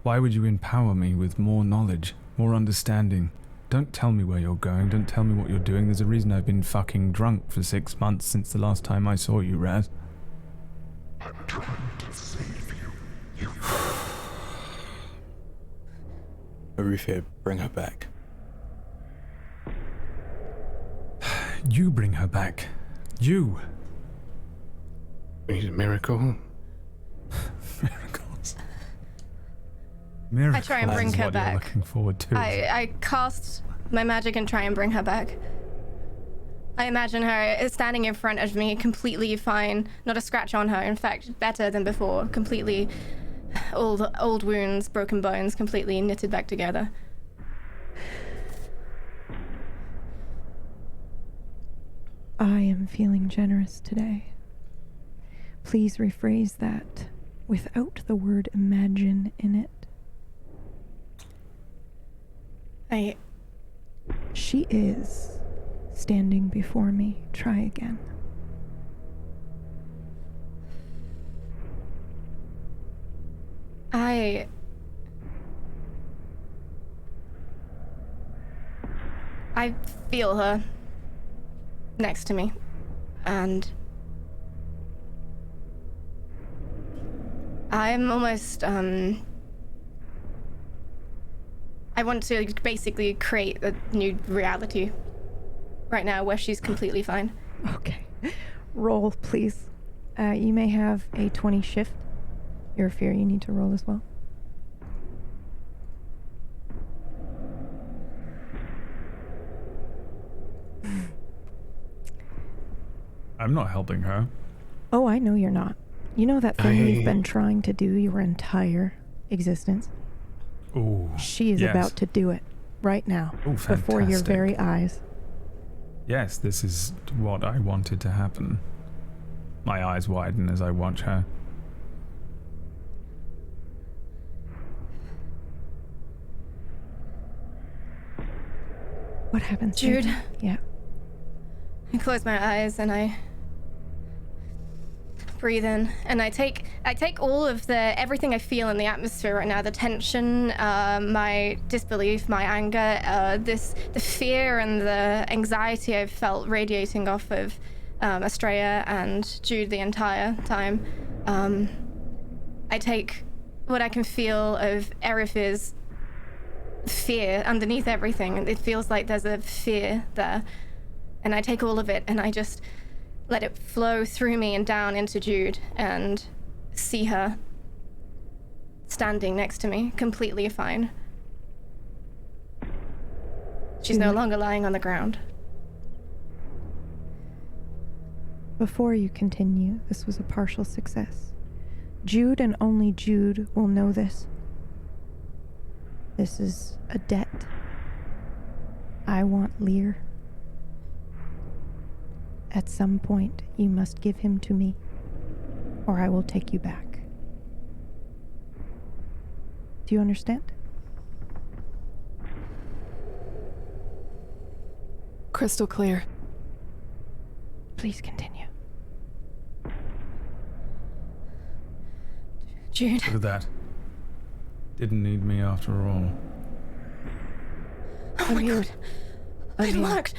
Why would you empower me with more knowledge, more understanding? Don't tell me where you're going, don't tell me what you're doing. There's a reason I've been fucking drunk for 6 months since the last time I saw you, Raz. I'm trying to save you. Erufr, bring her back. You bring her back. You. We need a miracle. Miracles. Miracles. I try and bring is her what you're back. Looking forward to. I cast my magic and try and bring her back. I imagine her standing in front of me, completely fine, not a scratch on her. In fact, better than before. Completely, all the old wounds, broken bones, completely knitted back together. I am feeling generous today. Please rephrase that without the word imagine in it. She is standing before me. Try again. I feel her next to me, and I'm almost, I want to basically create a new reality right now where she's completely fine. Okay. Roll, please. You may have a 20 shift. Erufr, you need to roll as well. I'm not helping her. Oh, I know you're not. You know that thing you've been trying to do your entire existence? Ooh. She is yes. about to do it right now. Ooh, before your fantastic. very eyes. Yes, this is what I wanted to happen. My eyes widen as I watch her. What happens? Jude. Susan? Yeah. I close my eyes and I breathe in, and I take all of everything I feel in the atmosphere right now, the tension, my disbelief, my anger, the fear and the anxiety I've felt radiating off of Estrella and Jude the entire time. I take what I can feel of Erufr's fear underneath everything, and it feels like there's a fear there. And I take all of it and I just let it flow through me and down into Jude, and see her standing next to me, completely fine. She's no longer lying on the ground. Before you continue, this was a partial success. Jude and only Jude will know this. This is a debt. I want Lear. At some point, you must give him to me, or I will take you back. Do you understand? Crystal clear. Please continue. Jude. Look at that. Didn't need me after all. Oh my god. It worked.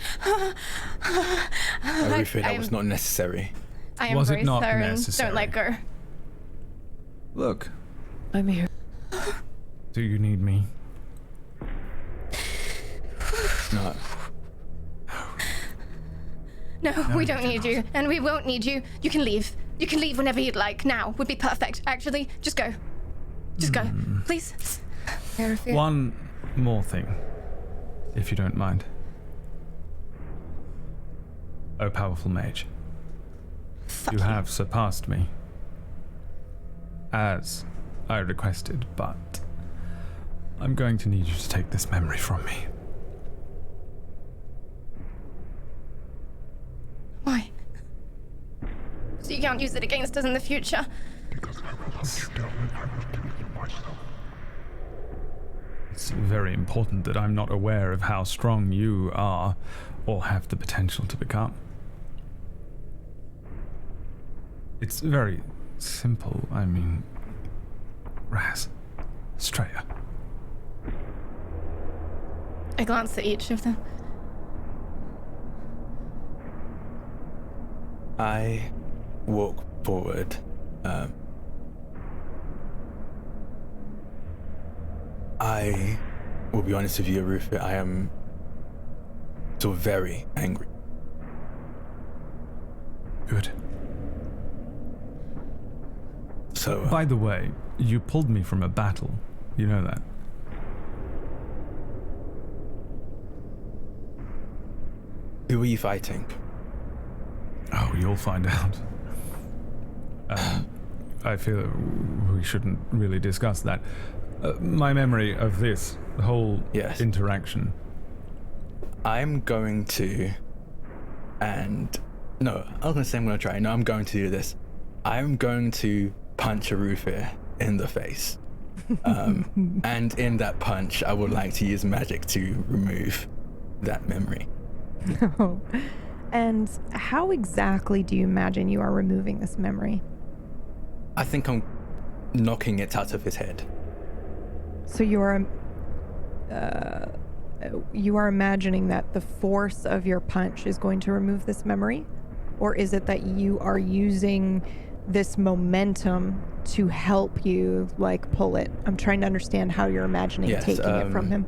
Erufr, that was not necessary. I am Was it very not certain. necessary? Don't let go. Look, I'm here. do you need me? No. No, we don't need you, and we won't need you. You can leave. You can leave whenever you'd like. Now would be perfect. Actually, just go. Just go, please. Erufr. One more thing, if you don't mind. Oh, powerful mage. You have surpassed me, as I requested, but I'm going to need you to take this memory from me. Why? So you can't use it against us in the future? Because I will hunt you down and I will kill you myself. It's very important that I'm not aware of how strong you are or have the potential to become. It's very simple. I mean, Raz, Straya. I glance at each of them. I walk forward. I will be honest with you, Erufr. I am still very angry. Good. So, By the way, you pulled me from a battle. You know that? who are you fighting? Oh, you'll find out. I feel we shouldn't really discuss that. My memory of this whole interaction. I'm going to... And... No, I'm going to say I'm going to try. No, I'm going to do this. I'm going to punch Erufr in the face. And in that punch, I would like to use magic to remove that memory. No. And how exactly do you imagine you are removing this memory? I think I'm knocking it out of his head. So you are imagining that the force of your punch is going to remove this memory? Or is it that you are using this momentum to help you, like, pull it? I'm trying to understand how you're imagining taking it from him.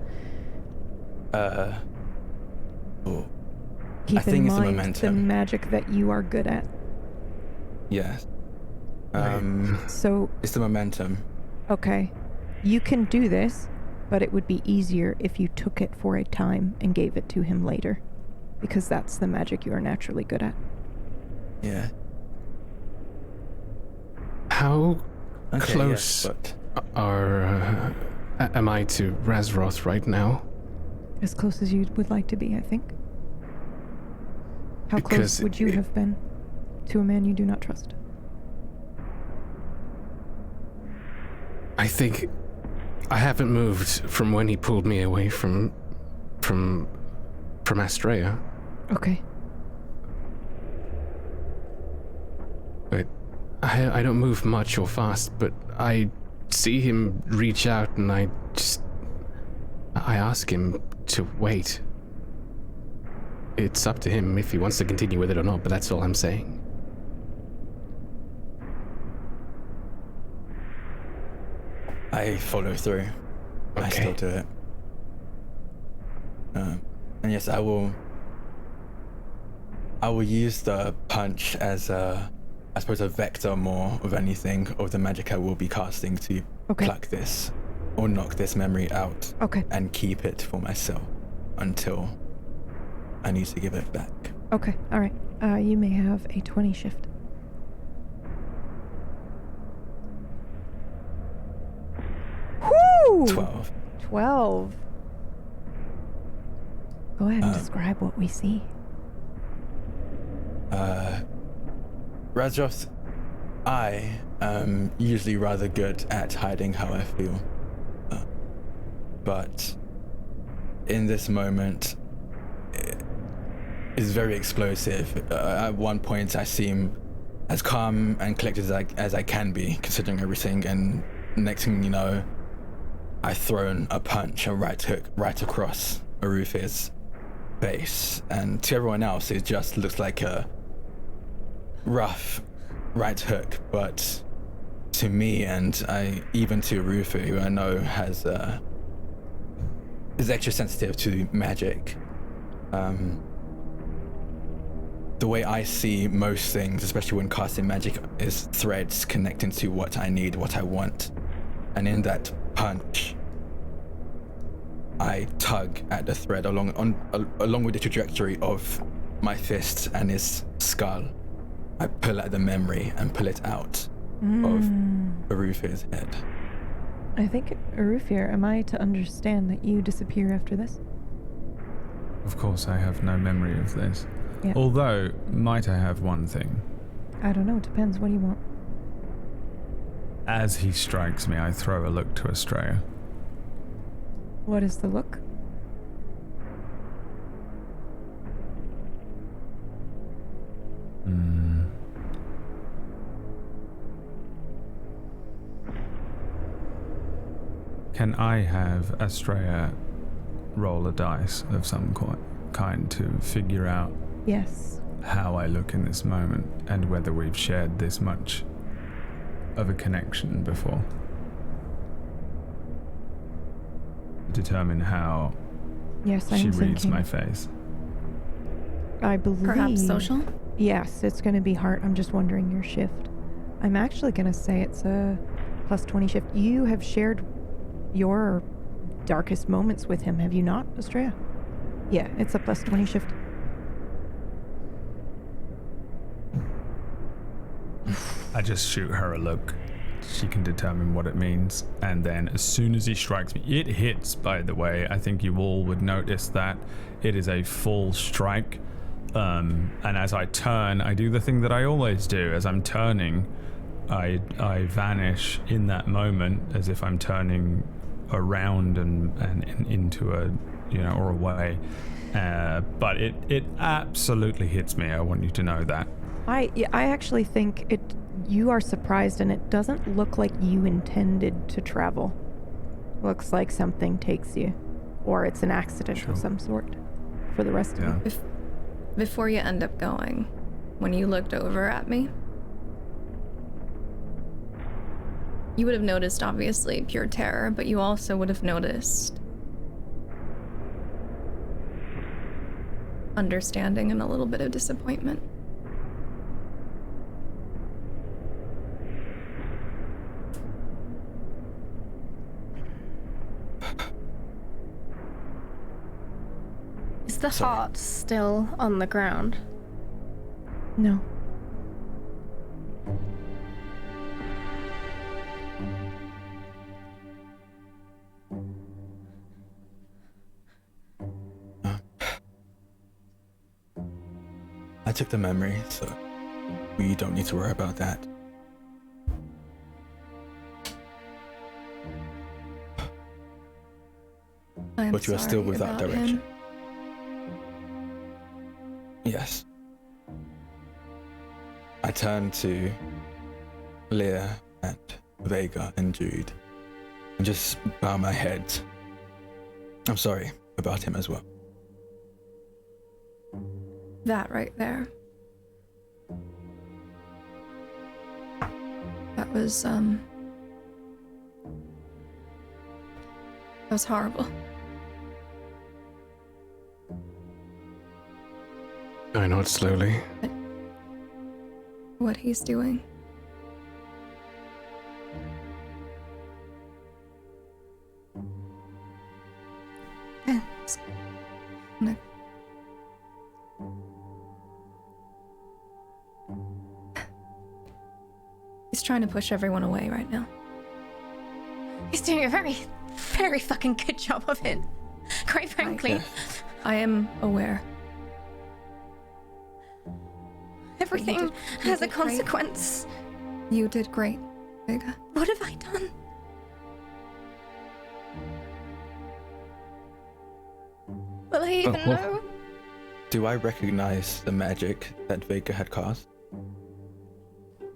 Keep I think in it's the mind momentum. the magic that you are good at. Yes. So it's the momentum. Okay. You can do this, but it would be easier if you took it for a time and gave it to him later. Because that's the magic you are naturally good at. Yeah. How close am I to Razroth right now? As close as you would like to be, I think. How close would you have been to a man you do not trust? I think I haven't moved from when he pulled me away from Astrea. Okay. But I don't move much or fast, but I see him reach out and I ask him to wait. It's up to him if he wants to continue with it or not, but that's all I'm saying. I follow through. Okay. I still do it. And yes, I will use the punch as I suppose a vector more of anything of the magic I will be casting to pluck this or knock this memory out and keep it for myself until I need to give it back. Okay, all right. You may have a 20 shift. Whoo! 12. Go ahead and describe what we see. Razroth, I am usually rather good at hiding how I feel. But in this moment, it's very explosive. At one point, I seem as calm and collected as I can be, considering everything, and next thing you know, I've thrown a punch, a right hook, right across Erufr's face, and to everyone else, it just looks like a rough right hook, but to me, and even to Erufr, who I know is extra sensitive to magic, the way I see most things, especially when casting magic, is threads connecting to what I need, what I want. And in that punch, I tug at the thread along with the trajectory of my fist and his skull. I pull at the memory and pull it out of Erufr's head. I think, Erufr, am I to understand that you disappear after this? Of course, I have no memory of this. Yeah. Although, might I have one thing? I don't know, it depends. What do you want? As he strikes me, I throw a look to Estrella. What is the look? Can I have Estrella roll a dice of some kind to figure out Yes. how I look in this moment and whether we've shared this much of a connection before? Determine how Yes, she I'm reads thinking. my face. I believe. Perhaps social? Yes, it's going to be heart. I'm just wondering your shift. I'm actually going to say it's a +20 shift. You have shared your darkest moments with him, have you not, Estrella? Yeah, it's a +20 shift. I just shoot her a look. She can determine what it means. And then as soon as he strikes me, it hits, by the way. I think you all would notice that it is a full strike. And as I turn, I do the thing that I always do. As I'm turning, I vanish in that moment as if I'm turning around and into a, or away. But it absolutely hits me. I want you to know that. I actually think you are surprised, and it doesn't look like you intended to travel. Looks like something takes you, or it's an accident of some sort for the rest of you. Before you end up going, when you looked over at me, you would have noticed, obviously, pure terror, but you also would have noticed understanding and a little bit of disappointment. Is the heart still on the ground? No. I took the memory, so we don't need to worry about that. But you are still without direction. Yes. I turn to Leah and Vega and Jude and just bow my head. I'm sorry about him as well. That right there. That was horrible. I nod slowly. What he's doing. He's trying to push everyone away right now. He's doing a very, very fucking good job of it. Quite frankly. I am aware. Everything has a consequence. Great. You did great, Vega. What have I done? Will I even know? Do I recognize the magic that Vega had cast?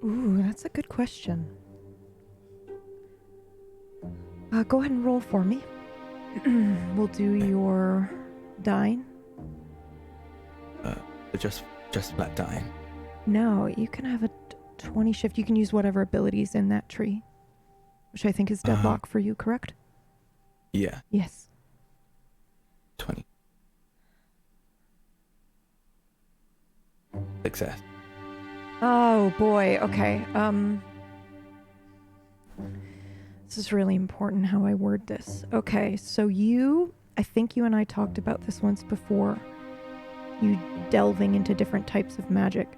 Ooh, that's a good question. Go ahead and roll for me. We'll do your dying. Just flat dying. No, you can have a 20 shift. You can use whatever abilities in that tree, which I think is deadlock for you, correct? Yeah. Yes. 20. Success. Oh boy. Okay. This is really important how I word this. Okay, so I think you and I talked about this once before. You delving into different types of magic.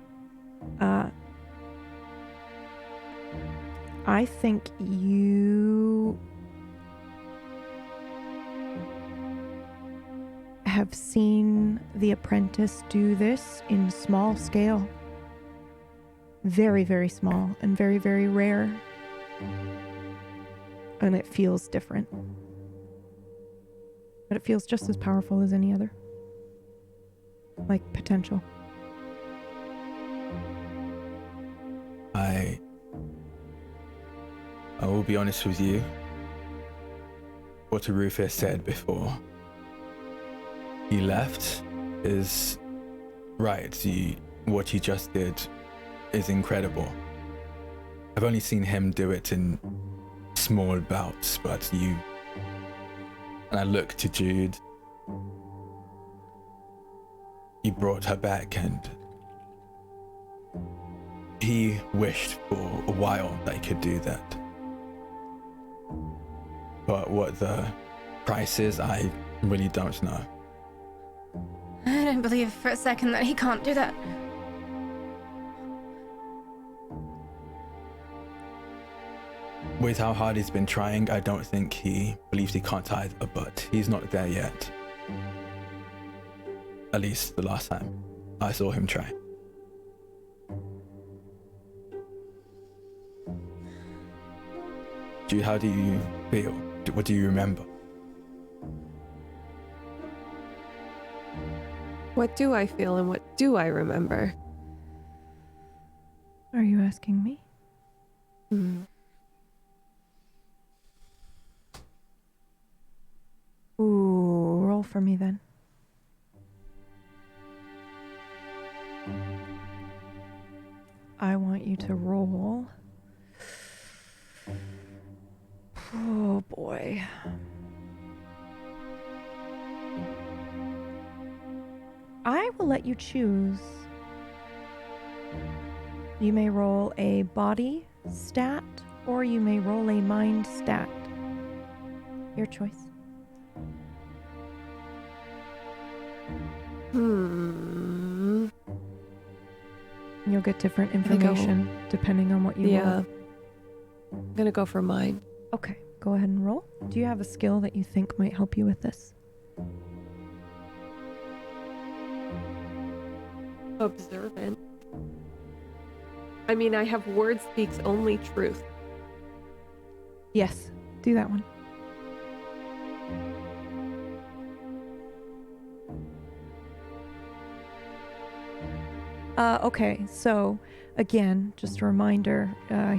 I think you have seen the apprentice do this in small scale. Very, very small and very, very rare. And it feels different. But it feels just as powerful as any other. Like potential. I will be honest with you. What Rufus said before he left is right. What he just did is incredible. I've only seen him do it in small bouts, but and I look to Jude. He brought her back, and he wished for a while that he could do that. But what the price is, I really don't know. I don't believe for a second that he can't do that. With how hard he's been trying, I don't think he believes he can't either, but he's not there yet. At least the last time I saw him try. Jude, how do you feel? What do you remember? What do I feel and what do I remember? Are you asking me? Ooh, roll for me then. I want you to roll. Oh boy. I will let you choose. You may roll a body stat or you may roll a mind stat. Your choice. You'll get different information depending on what you roll. I'm gonna go for mine. Okay, go ahead and roll. Do you have a skill that you think might help you with this? Observant. I mean, I have word speaks only truth. Yes, do that one. Okay, so again, just a reminder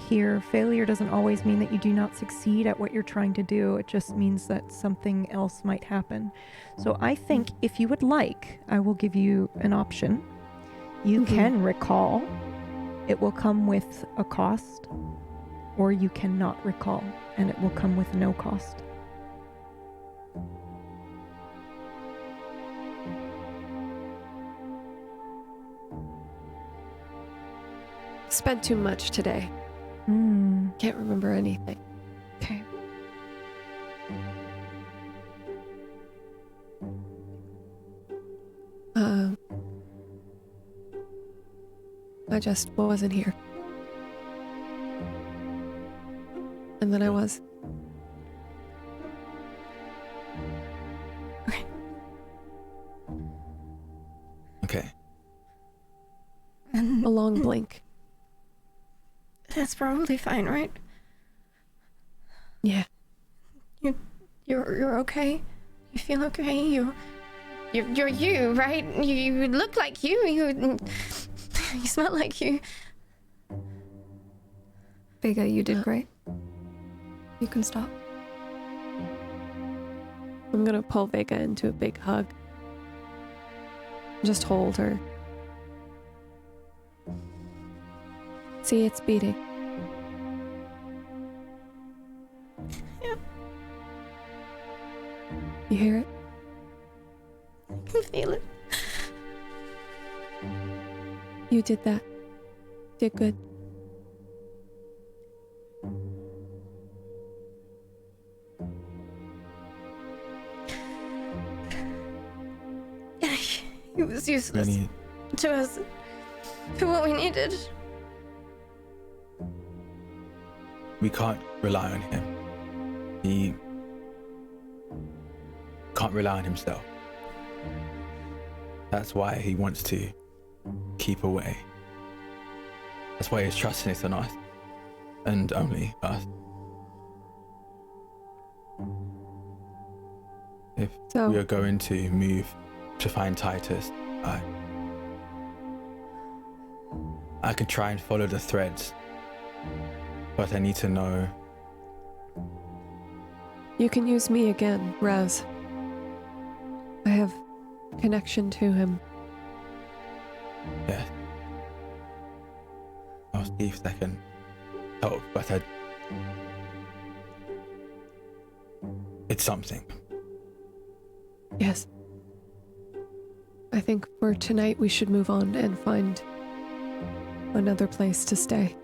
here, failure doesn't always mean that you do not succeed at what you're trying to do. It just means that something else might happen. So I think if you would like, I will give you an option. You can recall. It will come with a cost, or you cannot recall, and it will come with no cost. Spent too much today. Can't remember anything. Okay. I just wasn't here. And then I was. Okay. And A long blink. that's probably fine, right? Yeah. You're okay? You feel okay? You're you, right? You look like you. You smell like you. Vega, you did great. You can stop. I'm gonna pull Vega into a big hug. Just hold her. See, it's beating. Yeah. You hear it? I can feel it. You did that. Did good. It was useless to us. for what we needed. We can't rely on him. He can't rely on himself. That's why he wants to keep away. That's why he's trusting us on us, and only us. If So- we are going to move to find Titus, I could try and follow the threads, but I need to know. You can use me again, Raz. I have connection to him. Yeah. I'll see if I can help, but it's something. Yes. I think for tonight we should move on and find another place to stay.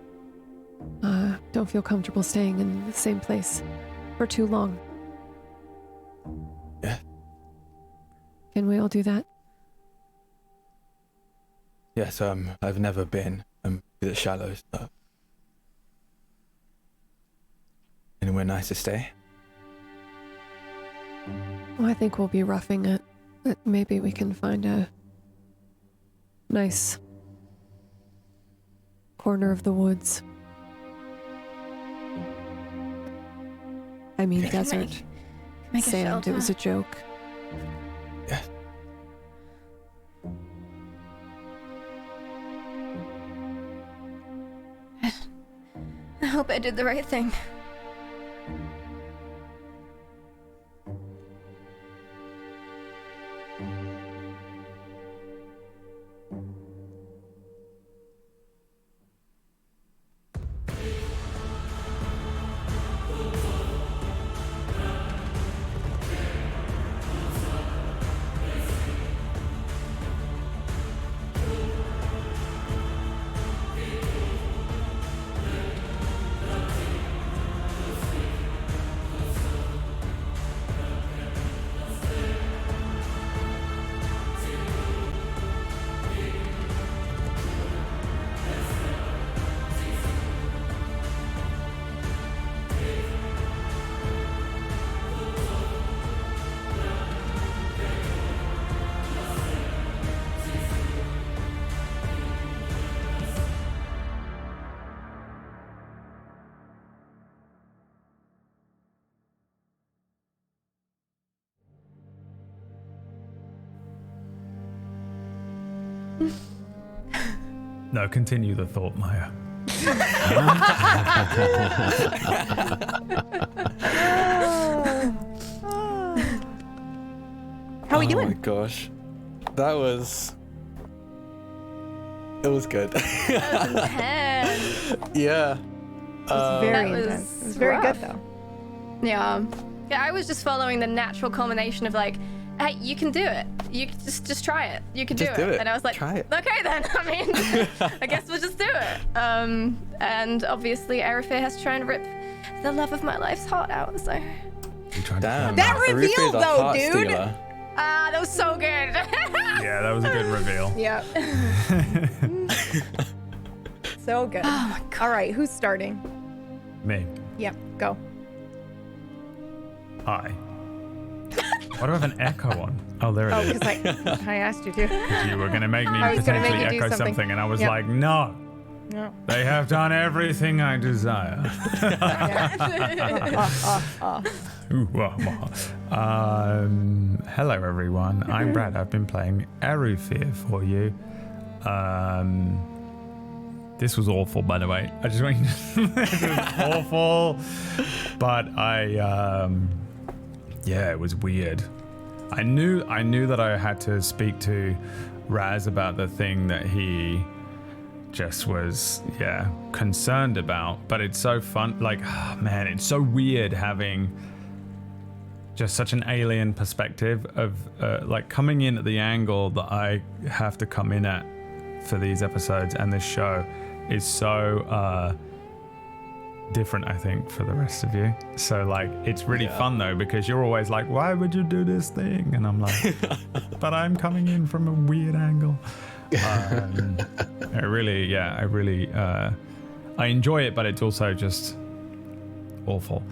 Don't feel comfortable staying in the same place for too long. Yeah. Can we all do that? Yes, I've never been to the Shallows, so anywhere nice to stay? Well, I think we'll be roughing it, but maybe we can find a nice corner of the woods. I mean, Make- desert. Make a Sand, shelter. it was a joke. Yeah. I hope I did the right thing. No, continue the thought, Maya. How are we Oh my doing? gosh. That was... It was good. Intense. Yeah. It was very That was intense. It was very rough. good though. Yeah. Yeah, I was just following the natural culmination of like, hey, you can do it. You can just try it. You can Just do do it. it. And I was like, Try it. okay then. I mean, I guess we'll just do it. And obviously Erufr has to try and rip the love of my life's heart out. So You tried to Damn. find That out. reveal, Rufus is a though, heart dude. stealer. that was so good. Yeah, that was a good reveal. Yeah. So good. Oh my god. All right, who's starting? Me. Yep, go. Hi. Why do I have an echo on? Oh, there Oh, it is. because I asked you to. You were going to make me I was gonna potentially make you do echo something. something, and I was Yep. like, no. No. They have done everything I desire. Ooh, wah, wah. Hello, everyone. I'm Brad. I've been playing Erufr for you. This was awful, by the way. I just want you to this was awful. But yeah, it was weird. I knew that I had to speak to Raz about the thing that he just was, concerned about. But it's so fun. Like, man, it's so weird having just such an alien perspective of like coming in at the angle that I have to come in at for these episodes, and this show is so different, I think, for the rest of you. So like it's really fun though, because you're always like, why would you do this thing? And I'm like, but I'm coming in from a weird angle. I really, I enjoy it, but it's also just awful.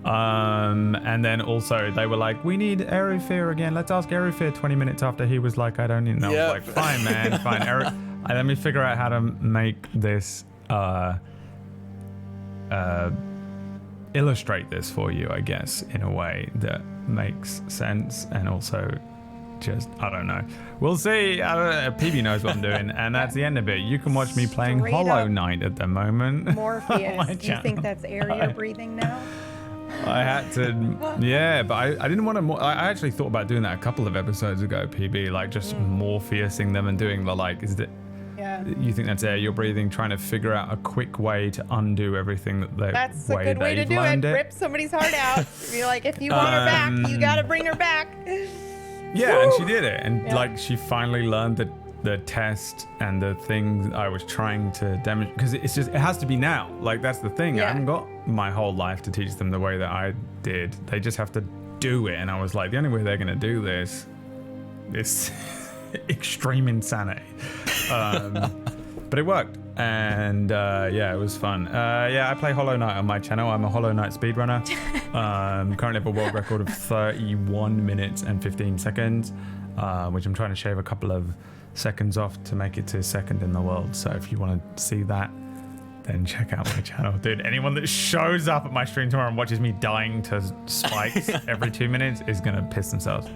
And then also they were like, we need Erufr again. Let's ask Erufr 20 minutes after he was like, I don't even know. Yeah. I was like, fine, man, fine. Let me figure out how to make this, illustrate this for you, I guess, in a way that makes sense. And also just, I don't know. We'll see. I don't know. PB knows what I'm doing. And that's the end of it. You can watch me playing Straight Hollow up Knight at the moment. Morpheus. Do you think that's air you're breathing now? I had to, yeah, but I didn't want to. I actually thought about doing that a couple of episodes ago, PB, like just Morpheusing them and doing the like. Is that? Yeah. You think that's air you're breathing? Trying to figure out a quick way to undo everything that they. That's a good way to do it. Rip somebody's heart out. Be like, if you want her back, you gotta bring her back. Yeah, and she did it, and like she finally learned the test and the thing I was trying to demonstrate, because it's just, it has to be now. Like that's the thing. I haven't got my whole life to teach them the way that I did. They just have to do it, and I was like, the only way they're gonna do this extreme insanity. But it worked, and it was fun. I play Hollow Knight on my channel. I'm a Hollow Knight speedrunner. Currently have a world record of 31 minutes and 15 seconds, which I'm trying to shave a couple of seconds off to make it to second in the world. So if you want to see that, then check out my channel. Dude, anyone that shows up at my stream tomorrow and watches me dying to spikes every 2 minutes is gonna piss themselves.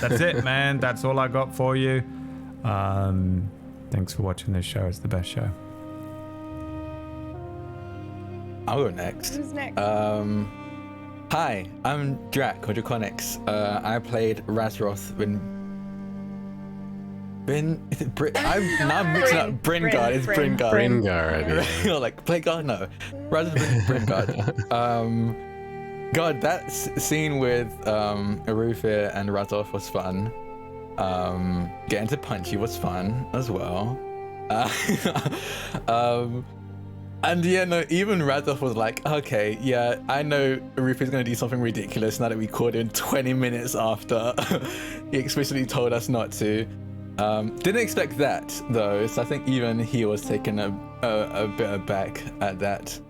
That's it, man. That's all I got for you. Thanks for watching this show. It's the best show. I'll go next. Who's next? Hi, I'm Drac, Quadriconics. I played Razroth I'm mixing up Bringard. It's Bringard. Bringard. Like, play God? No. Razroth Bringard. God, that scene with Erufr and Razroth was fun. Getting to Punchy was fun as well. And even Razroth was like, okay, yeah, I know Rufus gonna do something ridiculous now that we called in 20 minutes after he explicitly told us not to. Didn't expect that though, so I think even he was taken a bit aback at that.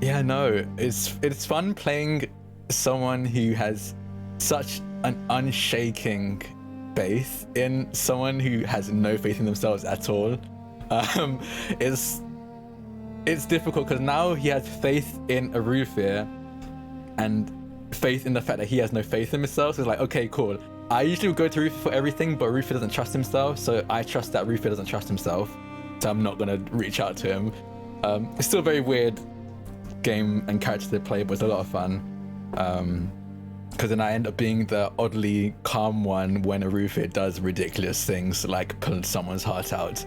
It's fun playing someone who has such an unshaking faith in someone who has no faith in themselves at all. It's difficult because now he has faith in Erufr and faith in the fact that he has no faith in himself. So it's like, okay, cool. I usually would go to Erufr for everything, but Erufr doesn't trust himself, so I trust that Erufr doesn't trust himself, so I'm not gonna reach out to him. It's still a very weird game and character to play, but it's a lot of fun. Because then I end up being the oddly calm one when Erufr does ridiculous things like pull someone's heart out.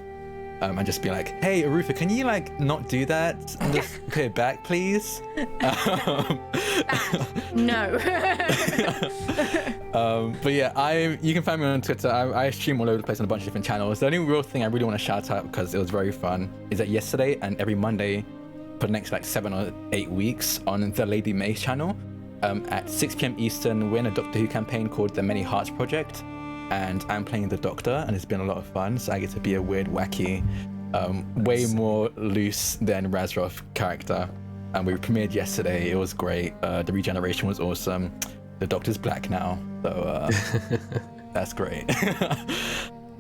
And just be like, hey, Erufr, can you like not do that and just pay it back, please? No. But yeah, you can find me on Twitter. I stream all over the place on a bunch of different channels. The only real thing I really want to shout out, because it was very fun, is that yesterday and every Monday for the next like 7 or 8 weeks on the Lady Mace channel, at 6 p.m. Eastern, we're in a Doctor Who campaign called the Many Hearts Project. And I'm playing the Doctor, and it's been a lot of fun. So I get to be a weird, wacky, way more loose than Razroth character. And we premiered yesterday. It was great. The regeneration was awesome. The Doctor's black now, so that's great.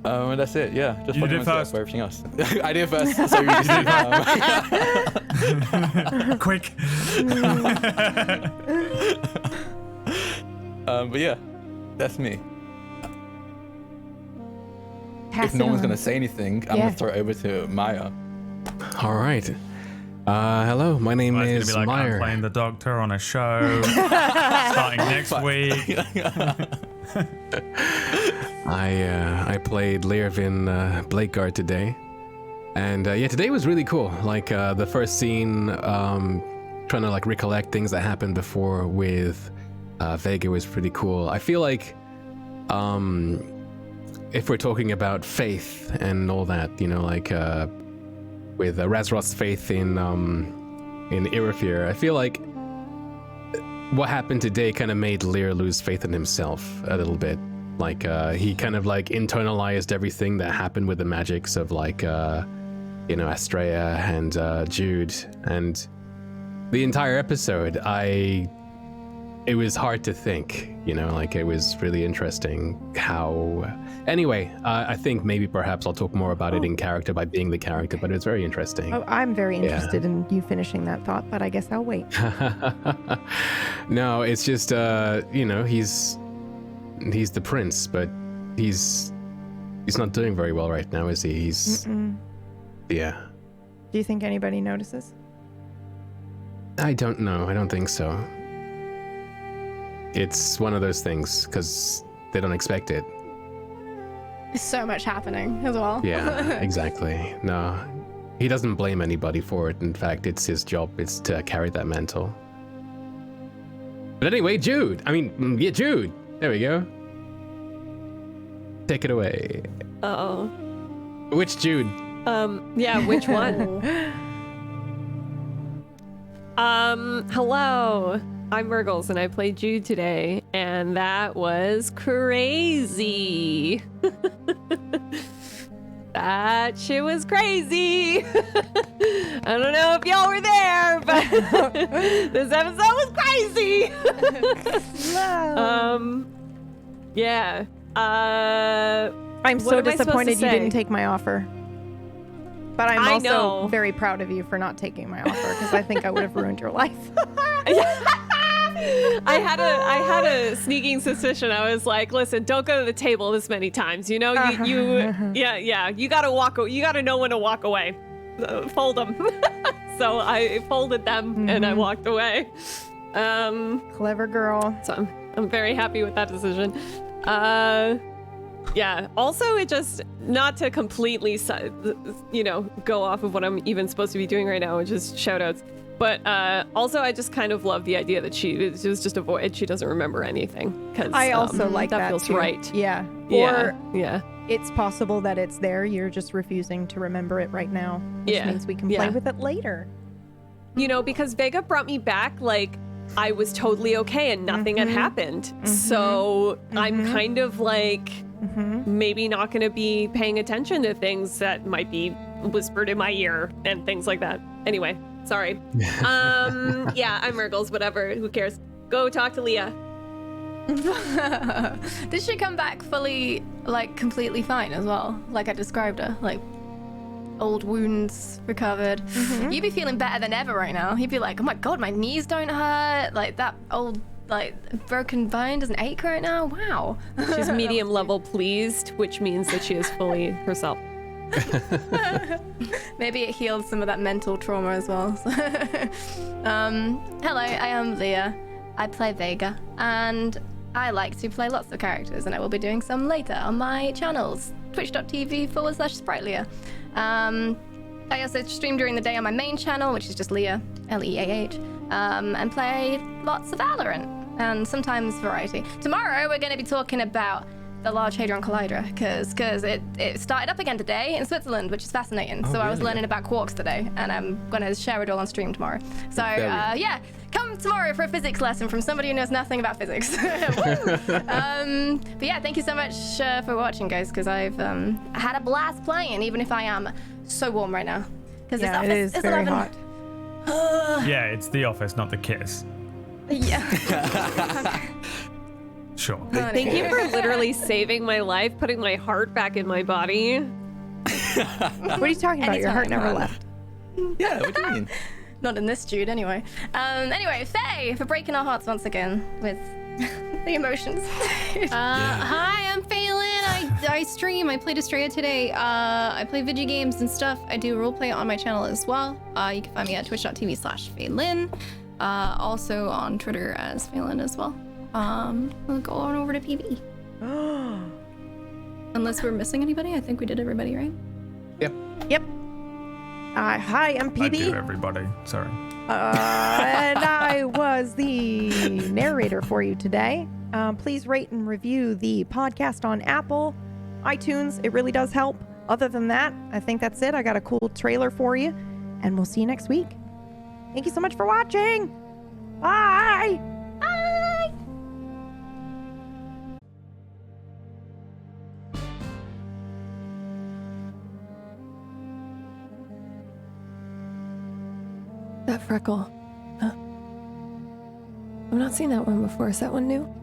And that's it. Yeah, just you did first for everything else. I did first. So you did quick. But yeah, that's me. If no one's going to say anything, I'm going to throw it over to Maya. All right. Hello, my name is like, Meyer. I'm playing the Doctor on a show starting next week. I played Learvin Blakeguard today. And today was really cool. Like the first scene, trying to like recollect things that happened before with Vega was pretty cool. I feel like if we're talking about faith and all that, like with Razroth's faith in Erufr, I feel like what happened today kind of made Lear lose faith in himself a little bit. Like he kind of like internalized everything that happened with the magics of like Astrea and Jude, and the entire episode. It was hard to think, like it was really interesting how. Anyway, I think maybe perhaps I'll talk more about it in character by being the character, but it's very interesting. Oh, I'm very interested in you finishing that thought, but I guess I'll wait. No, it's just he's the prince, but he's not doing very well right now, is he? Yeah. Do you think anybody notices? I don't know. I don't think so. It's one of those things because they don't expect it. There's so much happening as well. Yeah, exactly. No, he doesn't blame anybody for it. In fact, it's his job. It's to carry that mantle. But anyway, Jude. Jude. There we go. Take it away. Uh-oh. Which Jude? Yeah, which one? Hello. I'm Murgles, and I played Jude today, and that was crazy. That shit was crazy. I don't know if y'all were there, but this episode was crazy. Yeah. I'm so disappointed you didn't take my offer. But I'm also very proud of you for not taking my offer, because I think I would have ruined your life. I had a sneaking suspicion. I was like, listen, don't go to the table this many times. You gotta you gotta know when to walk away. Fold them. So I folded them and I walked away. Clever girl. So I'm very happy with that decision. Yeah. Also, it just, not to completely, go off of what I'm even supposed to be doing right now, which is shout outs. But also, I just kind of love the idea that she was just a void. She doesn't remember anything. Cause, I also like that feels too. right. Yeah. Yeah. It's possible that it's there. You're just refusing to remember it right now, which means we can play with it later. Because Vega brought me back, like, I was totally okay and nothing had happened. So I'm kind of like maybe not going to be paying attention to things that might be whispered in my ear and things like that. Anyway, sorry. Yeah, I'm Murgles, whatever. Who cares? Go talk to Leah. Did she come back fully, like, completely fine as well? Like I described her? Like, old wounds recovered. You'd be feeling better than ever right now. You'd be like, oh my god, my knees don't hurt. Like, that old, broken bone doesn't ache right now. Wow. She's medium level pleased, which means that she is fully herself. Maybe it healed some of that mental trauma as well. Hello, I am Leah. I play Vega, and I like to play lots of characters, and I will be doing some later on my channels, twitch.tv/Sprightleah. I also stream during the day on my main channel, which is just Leah, Leah, and play lots of Valorant, and sometimes variety. Tomorrow, we're going to be talking about the Large Hadron Collider, because it started up again today in Switzerland, which is fascinating. So I was learning about quarks today, and I'm going to share it all on stream tomorrow. So yeah, come tomorrow for a physics lesson from somebody who knows nothing about physics. But yeah, thank you so much for watching, guys, because I've had a blast playing, even if I am so warm right now. Because it is very hot. Yeah, it's the office, not the kiss. Yeah. Sure. Thank you for literally saving my life, putting my heart back in my body. What are you talking about? Your heart never left. Yeah, what do you mean? Not in this Jude, anyway. Anyway, Faye, for breaking our hearts once again with the emotions. Hi, I'm Phelan. I stream. I played Astrea today. I play video games and stuff. I do roleplay on my channel as well. You can find me at twitch.tv/Phelan. Also on Twitter as Phelan as well. We'll go on over to PB. Unless we're missing anybody, I think we did everybody, right? Yep. Hi, I'm PB. I did everybody. Sorry. And I was the narrator for you today. Please rate and review the podcast on Apple, iTunes. It really does help. Other than that, I think that's it. I got a cool trailer for you, and we'll see you next week. Thank you so much for watching. Bye. Bye. That freckle. Huh? I've not seen that one before. Is that one new?